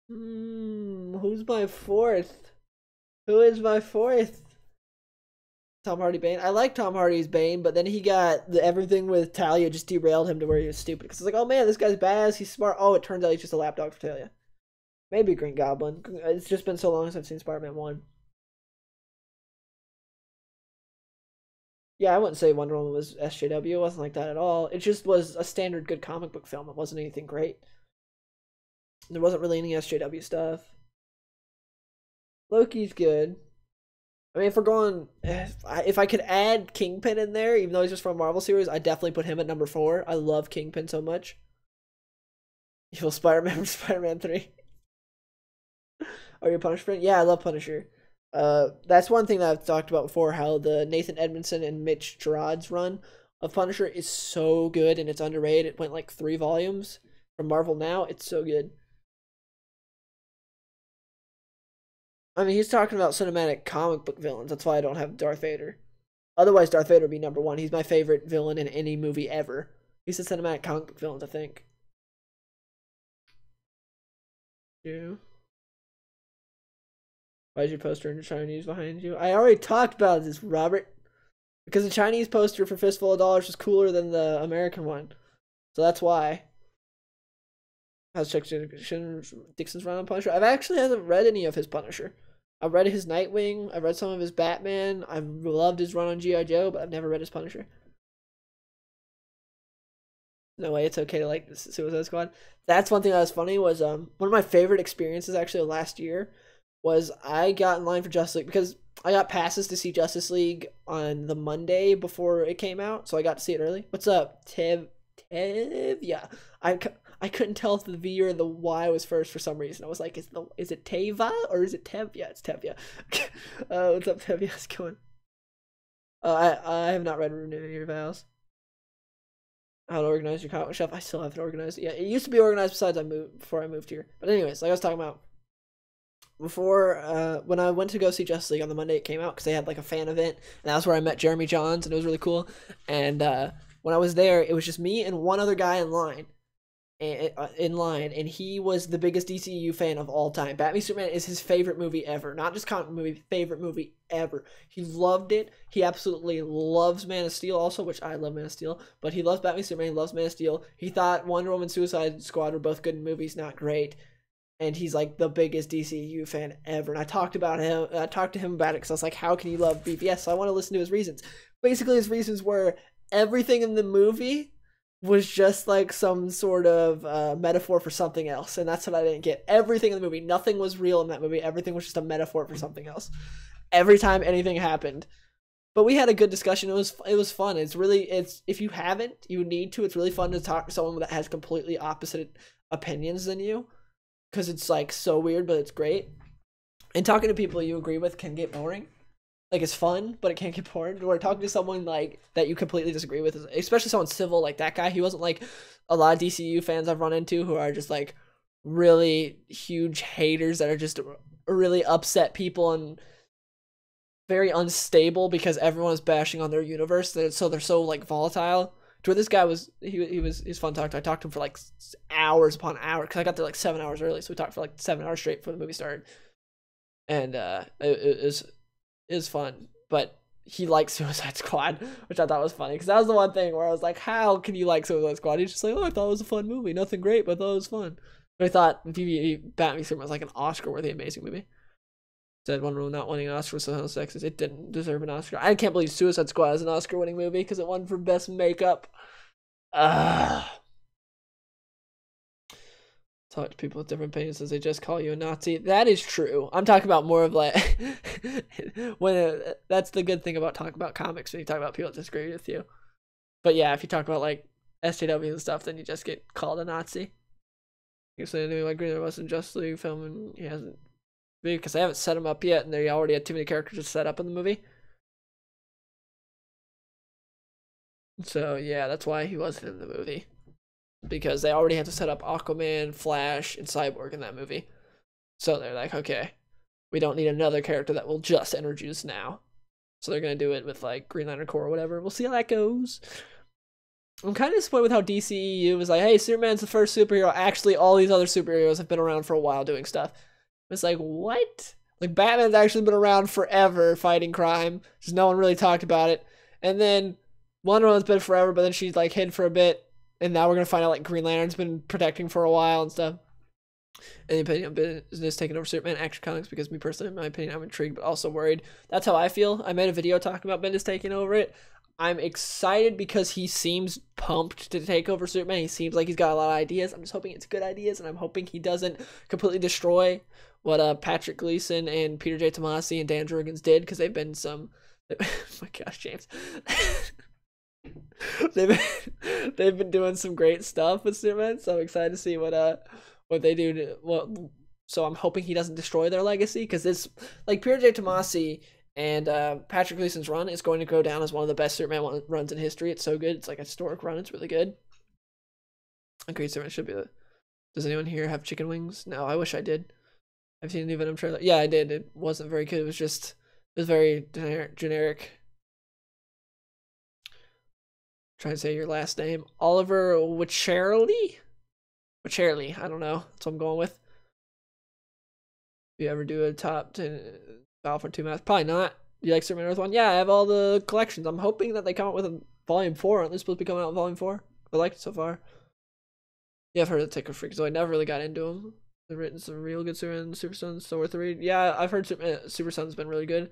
Who's my fourth? Who is my fourth? Tom Hardy Bane. I like Tom Hardy's Bane, but then he got everything with Talia just derailed him to where he was stupid. Because it's like, oh man, this guy's badass. He's smart. Oh, it turns out he's just a lapdog for Talia. Maybe Green Goblin. It's just been so long since I've seen Spider-Man 1. Yeah, I wouldn't say Wonder Woman was SJW. It wasn't like that at all. It just was a standard good comic book film. It wasn't anything great. There wasn't really any SJW stuff. Loki's good. I mean, if we're going, if I could add Kingpin in there, even though he's just from Marvel series, I'd definitely put him at number 4. I love Kingpin so much. Evil Spider-Man from Spider-Man 3. Are you a Punisher fan? Yeah, I love Punisher. That's one thing that I've talked about before, how the Nathan Edmondson and Mitch Gerads run of Punisher is so good and it's underrated. It went like 3 volumes from Marvel now. It's so good. I mean, he's talking about cinematic comic book villains. That's why I don't have Darth Vader. Otherwise, Darth Vader would be number 1. He's my favorite villain in any movie ever. He's a cinematic comic book villain, I think. Yeah. Why is your poster in Chinese behind you? I already talked about this, Robert. Because the Chinese poster for Fistful of Dollars is cooler than the American one. So that's why. How's Chuck Dixon's run on Punisher? I've actually haven't read any of his Punisher. I've read his Nightwing. I've read some of his Batman. I've loved his run on G.I. Joe, but I've never read his Punisher. No way, it's okay to like the Suicide Squad. That's one thing that was funny was one of my favorite experiences actually last year was I got in line for Justice League because I got passes to see Justice League on the Monday before it came out, so I got to see it early. What's up, Tev? Yeah, I couldn't tell if the V or the Y was first for some reason. I was like, is it Teva or is it Tev? Yeah, it's Tev. Yeah. What's up, Tev? How's it going? I have not read Renewing Your Vows. How to organize your comic shop? I still haven't organized it. Yeah, it used to be organized before I moved here. But anyways, like I was talking about before, when I went to go see Justice League on the Monday it came out because they had like a fan event, and that's where I met Jeremy Johns, and it was really cool. And when I was there, it was just me and one other guy in line. And he was the biggest DCU fan of all time. Batman Superman is his favorite movie ever. Not just comic movie, favorite movie ever. He loved it. He absolutely loves Man of Steel also, which I love Man of Steel. But he loves Batman Superman, he loves Man of Steel. He thought Wonder Woman Suicide Squad were both good movies, not great. And he's like the biggest DCU fan ever. And I talked to him about it because I was like, how can you love BVS? So I want to listen to his reasons. Basically, his reasons were everything in the movie was just like some sort of metaphor for something else, and that's what I didn't get. Everything in the movie, nothing was real in that movie. Everything was just a metaphor for something else. Every time anything happened, but we had a good discussion. It was fun. It's if you haven't, you need to. It's really fun to talk to someone that has completely opposite opinions than you, because it's like so weird, but it's great. And talking to people you agree with can get boring. Like, it's fun, but it can't get boring. Or talking to someone, like, that you completely disagree with, especially someone civil like that guy. He wasn't like a lot of DCU fans I've run into who are just, like, really huge haters that are just really upset people and very unstable because everyone is bashing on their universe. So they're so, like, volatile. To where this guy was, he was fun to talk to. I talked to him for, like, hours upon hours because I got there, like, 7 hours early. So we talked for, like, 7 hours straight before the movie started. And it was fun, but he likes Suicide Squad, which I thought was funny because that was the one thing where I was like, how can you like Suicide Squad? He's just like, oh, I thought it was a fun movie, nothing great, but I thought it was fun. But I thought Batman v Superman was like an Oscar-worthy amazing movie. Said Wonder Woman not winning an Oscar was so sexist. It didn't deserve an Oscar. I can't believe Suicide Squad is an Oscar-winning movie because it won for best makeup. Talk to people with different opinions as they just call you a Nazi. That is true. I'm talking about more of like that's the good thing about talking about comics when you talk about people that disagree with you. But yeah, if you talk about like SJW and stuff, then you just get called a Nazi. You say anything like Green wasn't Justice League film and he hasn't, because they haven't set him up yet and they already had too many characters to set up in the movie. So yeah, that's why he wasn't in the movie. Because they already had to set up Aquaman, Flash, and Cyborg in that movie. So they're like, okay, we don't need another character that will just introduce now. So they're going to do it with like Green Lantern Corps or whatever. We'll see how that goes. I'm kind of disappointed with how DCEU was like, hey, Superman's the first superhero. Actually, all these other superheroes have been around for a while doing stuff. It's like, what? Like, Batman's actually been around forever fighting crime. Just no one really talked about it. And then Wonder Woman's been forever, but then she's like hid for a bit. And now we're going to find out like Green Lantern's been protecting for a while and stuff. Any opinion on business taking over Superman Action Comics? Because me personally, in my opinion, I'm intrigued but also worried. That's how I feel. I made a video talking about Bendis taking over it. I'm excited because he seems pumped to take over Superman. He seems like he's got a lot of ideas. I'm just hoping it's good ideas, and I'm hoping he doesn't completely destroy what Patrick Gleason and Peter J. Tomasi and Dan Jurgens did, because they've been some... Oh my gosh, James. they've been doing some great stuff with Superman, so I'm excited to see what they do. So I'm hoping he doesn't destroy their legacy, because this, like, Peter J. Tomasi and Patrick Gleason's run is going to go down as one of the best Superman runs in history. It's so good. It's like a historic run. It's really good. Agreed. Superman should be Does anyone here have chicken wings? No, I wish I did. I've seen a new Venom trailer. Yeah, I did. It wasn't very good. It was very generic. Trying to say your last name. Oliver Witcherly? Witcherly. I don't know. That's what I'm going with. If you ever do a top 10 Battlefront 2 match? Probably not. Do you like Superman Earth 1? Yeah, I have all the collections. I'm hoping that they come out with a Volume 4. Aren't they supposed to be coming out with Volume 4? I liked it so far. Yeah, I've heard of Ticker Freak, so I never really got into them. They've written some real good Superman, Super Sons, so worth a read. Yeah, I've heard Super Sons been really good.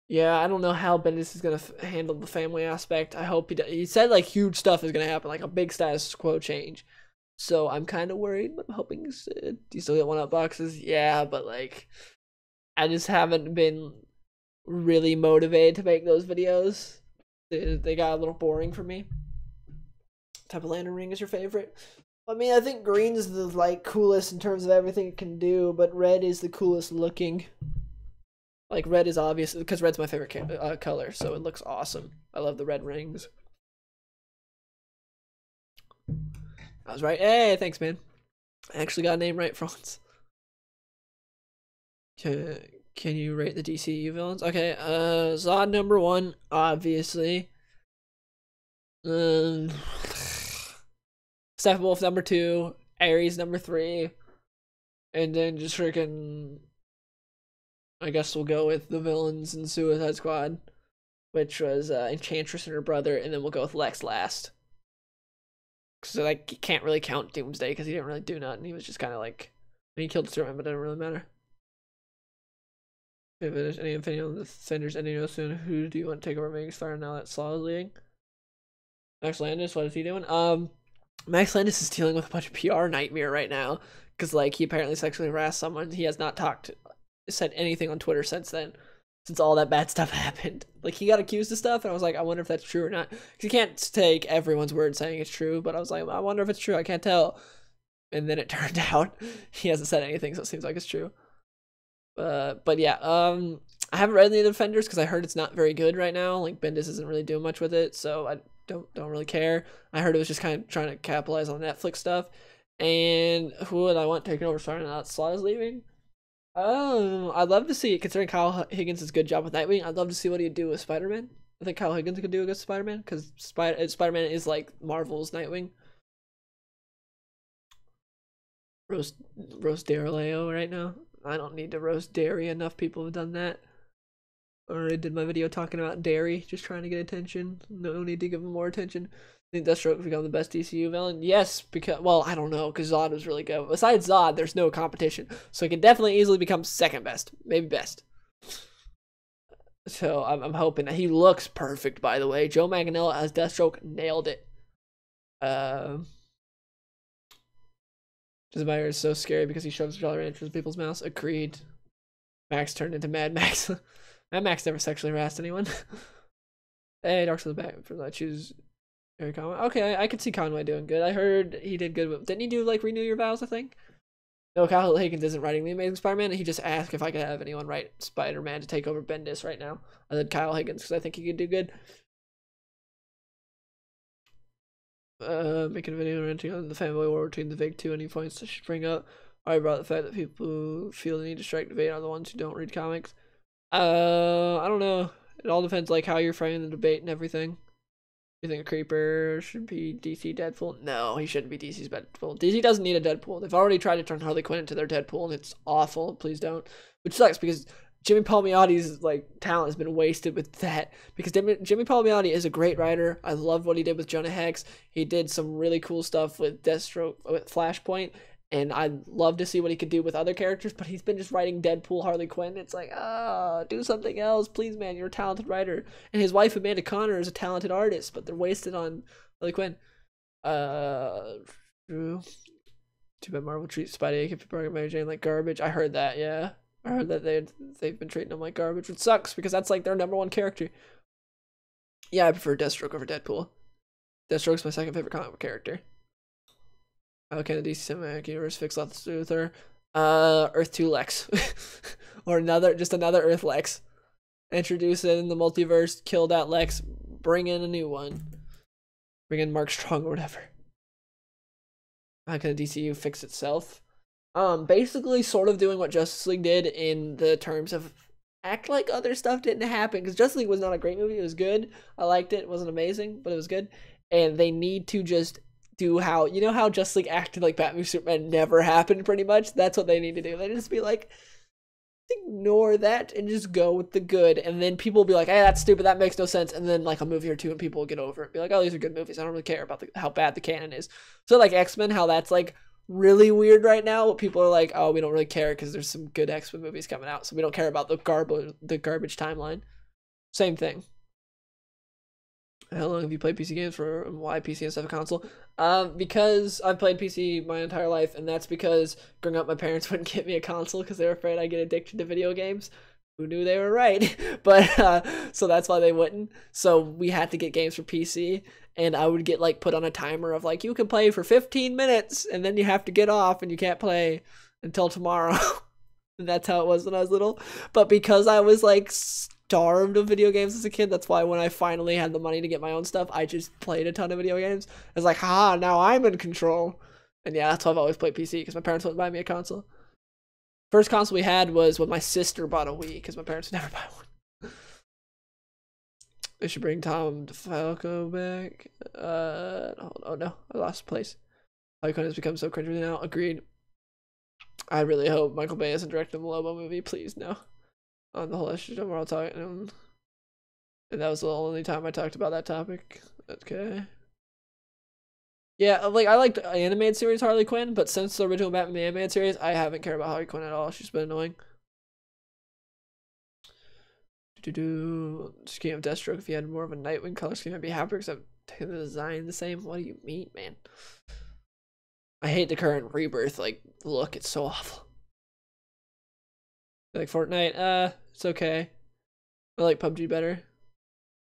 Yeah, I don't know how Bendis is going to handle the family aspect. I hope he does. He said, like, huge stuff is going to happen, like a big status quo change. So I'm kind of worried, but I'm hoping do you still get one-up boxes? Yeah, but, like, I just haven't been really motivated to make those videos. They got a little boring for me. What type of lantern ring is your favorite? I mean, I think green's the, like, coolest in terms of everything it can do, but red is the coolest looking. Like, red is obvious, because red's my favorite color, so it looks awesome. I love the red rings. I was right. Hey, thanks, man. I actually got a name right for once. Can you rate the DCU villains? Okay, Zod number 1, obviously. Steppenwolf number 2, Ares number 3, and then just freaking... I guess we'll go with the villains in Suicide Squad, which was Enchantress and her brother, and then we'll go with Lex last. So, like, you can't really count Doomsday because he didn't really do nothing. He was just kind of like, he killed Superman, but it didn't really matter. If there's any opinion on the Defenders ending soon, who do you want to take over Max Fire now that Saw is leaving? Max Landis, what is he doing? Max Landis is dealing with a bunch of PR nightmare right now because, like, he apparently sexually harassed someone. He has not said anything on Twitter since all that bad stuff happened. Like, he got accused of stuff, and I was like, I wonder if that's true or not. Because you can't take everyone's word saying it's true, but I was like, I wonder if it's true. I can't tell. And then it turned out he hasn't said anything, so it seems like it's true. But yeah, I haven't read any of the Defenders because I heard it's not very good right now. Like, Bendis isn't really doing much with it, so I don't really care. I heard it was just kind of trying to capitalize on Netflix stuff. And who would I want taking over starting out? Slot is leaving? I'd love to see it, considering Kyle Higgins does a good job with Nightwing. I'd love to see what he'd do with Spider-Man. I think Kyle Higgins could do a good Spider-Man, because Spider-Man is like Marvel's Nightwing. Roast Daryleo right now. I don't need to roast dairy. Enough people have done that. I already did my video talking about dairy, just trying to get attention. No need to give him more attention. think Deathstroke will become the best DCU villain? Yes, because, well, I don't know, because Zod was really good. Besides Zod, there's no competition. So he can definitely easily become second best, maybe best. So I'm hoping that he looks perfect, by the way. Joe Manganiello as Deathstroke nailed it. Jesse Meyer is so scary because he shoves Jolly Ranchers in people's mouths. Agreed. Max turned into Mad Max. Mad Max never sexually harassed anyone. Hey, Dark Souls back for that. Choose Harry Conway. Okay, I could see Conway doing good. I heard he did good. Didn't he do like Renew Your Vows? I think. No, Kyle Higgins isn't writing the Amazing Spider-Man. And he just asked if I could have anyone write Spider-Man to take over Bendis right now. I said Kyle Higgins because I think he could do good. Making a video ranting on the fanboy war between the big two. Any points I should bring up? I brought the fact that people who feel the need to strike debate are the ones who don't read comics. I don't know. It all depends like how you're framing the debate and everything. You think a Creeper should be DC Deadpool? No, he shouldn't be DC's Deadpool. DC doesn't need a Deadpool. They've already tried to turn Harley Quinn into their Deadpool, and it's awful. Please don't. Which sucks because Jimmy Palmiotti's like talent has been wasted with that. Because Jimmy Palmiotti is a great writer. I love what he did with Jonah Hex. He did some really cool stuff with Deathstroke, with Flashpoint. And I'd love to see what he could do with other characters, but he's been just writing Deadpool, Harley Quinn. It's like, do something else. Please, man, you're a talented writer. And his wife, Amanda Connor, is a talented artist, but they're wasted on Harley Quinn. True. Too bad Marvel treats Spidey, if people are Mary Jane like garbage. I heard that, yeah. I heard that they've been treating him like garbage, which sucks, because that's like their #1 character. Yeah, I prefer Deathstroke over Deadpool. Deathstroke's my second favorite comic book character. How can the DC Cinematic Universe fix Lex Luthor? Earth 2 Lex. Or just another Earth Lex. Introduce it in the multiverse, kill that Lex, bring in a new one. Bring in Mark Strong or whatever. How can the DCU fix itself? Basically sort of doing what Justice League did in the terms of act like other stuff didn't happen. Because Justice League was not a great movie, it was good. I liked it, it wasn't amazing, but it was good. And they need to just do how, you know how Justice League acted like Batman v Superman never happened, pretty much? That's what they need to do. They just be like, ignore that and just go with the good. And then people will be like, hey, that's stupid, that makes no sense. And then like a movie or two and people will get over it. Be like, oh, these are good movies. I don't really care about how bad the canon is. So like X-Men, how that's like really weird right now. People are like, oh, we don't really care because there's some good X-Men movies coming out. So we don't care about the garbage timeline. Same thing. How long have you played PC games for, and why PC instead of console? Because I've played PC my entire life, and that's because growing up my parents wouldn't get me a console because they were afraid I'd get addicted to video games. Who knew they were right? But so that's why they wouldn't. So we had to get games for PC, and I would get like put on a timer of like, you can play for 15 minutes, and then you have to get off, and you can't play until tomorrow. And that's how it was when I was little. But because I was like starved of video games as a kid, that's why when I finally had the money to get my own stuff, I just played a ton of video games. I was like, haha, now I'm in control. And yeah, that's why I've always played PC, because my parents wouldn't buy me a console. First console we had was when my sister bought a Wii, because my parents would never buy one. They should bring Tom DeFalco back. Oh no, I lost place. Icon has become so cringy now. Agreed. I really hope Michael Bay isn't directing the Lobo movie. Please, no. On the whole issue, we're all talking. And that was the only time I talked about that topic. Okay. Yeah, like I liked the animated series Harley Quinn, but since the original Batman animated series, I haven't cared about Harley Quinn at all. She's been annoying. Scheme of Deathstroke, if you had more of a Nightwing color scheme, I'd be happier except the design the same. What do you mean, man? I hate the current Rebirth like look. It's so awful. I like Fortnite, it's okay. I like PUBG better.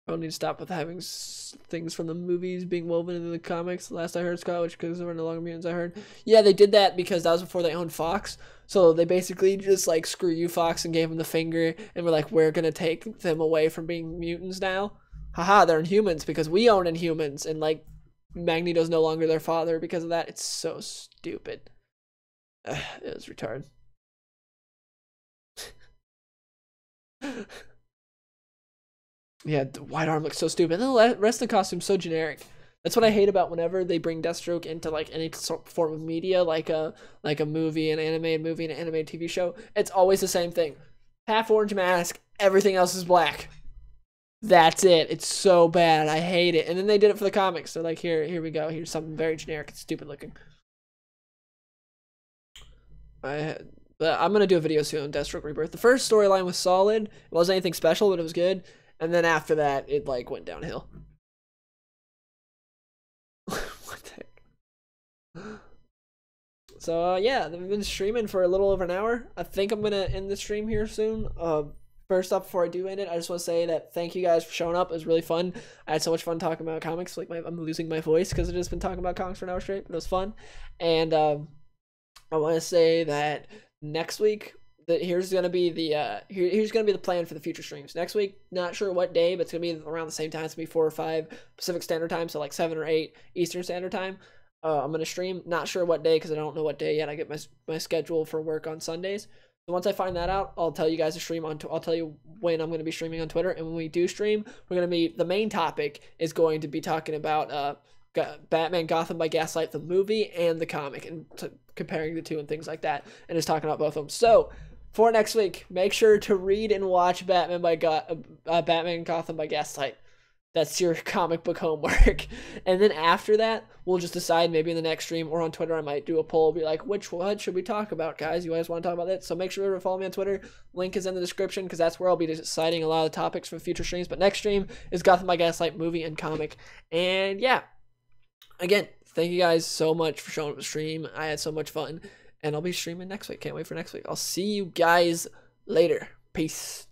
I don't need to stop with having things from the movies being woven into the comics. Last I heard, Scott, which because they were no longer mutants, I heard. Yeah, they did that because that was before they owned Fox. So they basically just like, screw you, Fox, and gave them the finger. And we're like, we're going to take them away from being mutants now. Haha, they're Inhumans because we own Inhumans. And like, Magneto's no longer their father because of that. It's so stupid. It was retarded. Yeah, the white arm looks so stupid. And the rest of the costume's so generic. That's what I hate about whenever they bring Deathstroke into like any form of media, like a movie, an animated movie, an animated TV show. It's always the same thing. Half orange mask, everything else is black. That's it. It's so bad. I hate it. And then they did it for the comics. They're like, here we go. Here's something very generic and stupid looking. But I'm gonna do a video soon on Deathstroke Rebirth. The first storyline was solid. It wasn't anything special, but it was good. And then after that, it like went downhill. What the heck? So yeah, I've been streaming for a little over an hour. I think I'm gonna end the stream here soon. First up, before I do end it, I just want to say that thank you guys for showing up. It was really fun. I had so much fun talking about comics. Like I'm losing my voice because I've just been talking about comics for an hour straight, but it was fun. And I want to say that next week, here's gonna be the plan for the future streams. Next week, not sure what day, but it's gonna be around the same time. It's gonna be 4 or 5 Pacific Standard Time, so like 7 or 8 Eastern Standard Time. I'm gonna stream. Not sure what day because I don't know what day yet. I get my schedule for work on Sundays. So once I find that out, I'll tell you guys to stream on. I'll tell you when I'm going to be streaming on Twitter. And when we do stream, the main topic is going to be talking about Batman Gotham by Gaslight, the movie and the comic, and comparing the two and things like that, and just talking about both of them. So for next week, make sure to read and watch Batman Gotham by Gaslight. That's your comic book homework. And then after that, we'll just decide maybe in the next stream or on Twitter, I might do a poll, be like, what should we talk about, guys? You guys want to talk about that? So make sure to follow me on Twitter. Link is in the description because that's where I'll be deciding a lot of the topics for future streams. But next stream is Gotham by Gaslight movie and comic. And yeah, again, thank you guys so much for showing up the stream. I had so much fun. And I'll be streaming next week. Can't wait for next week. I'll see you guys later. Peace.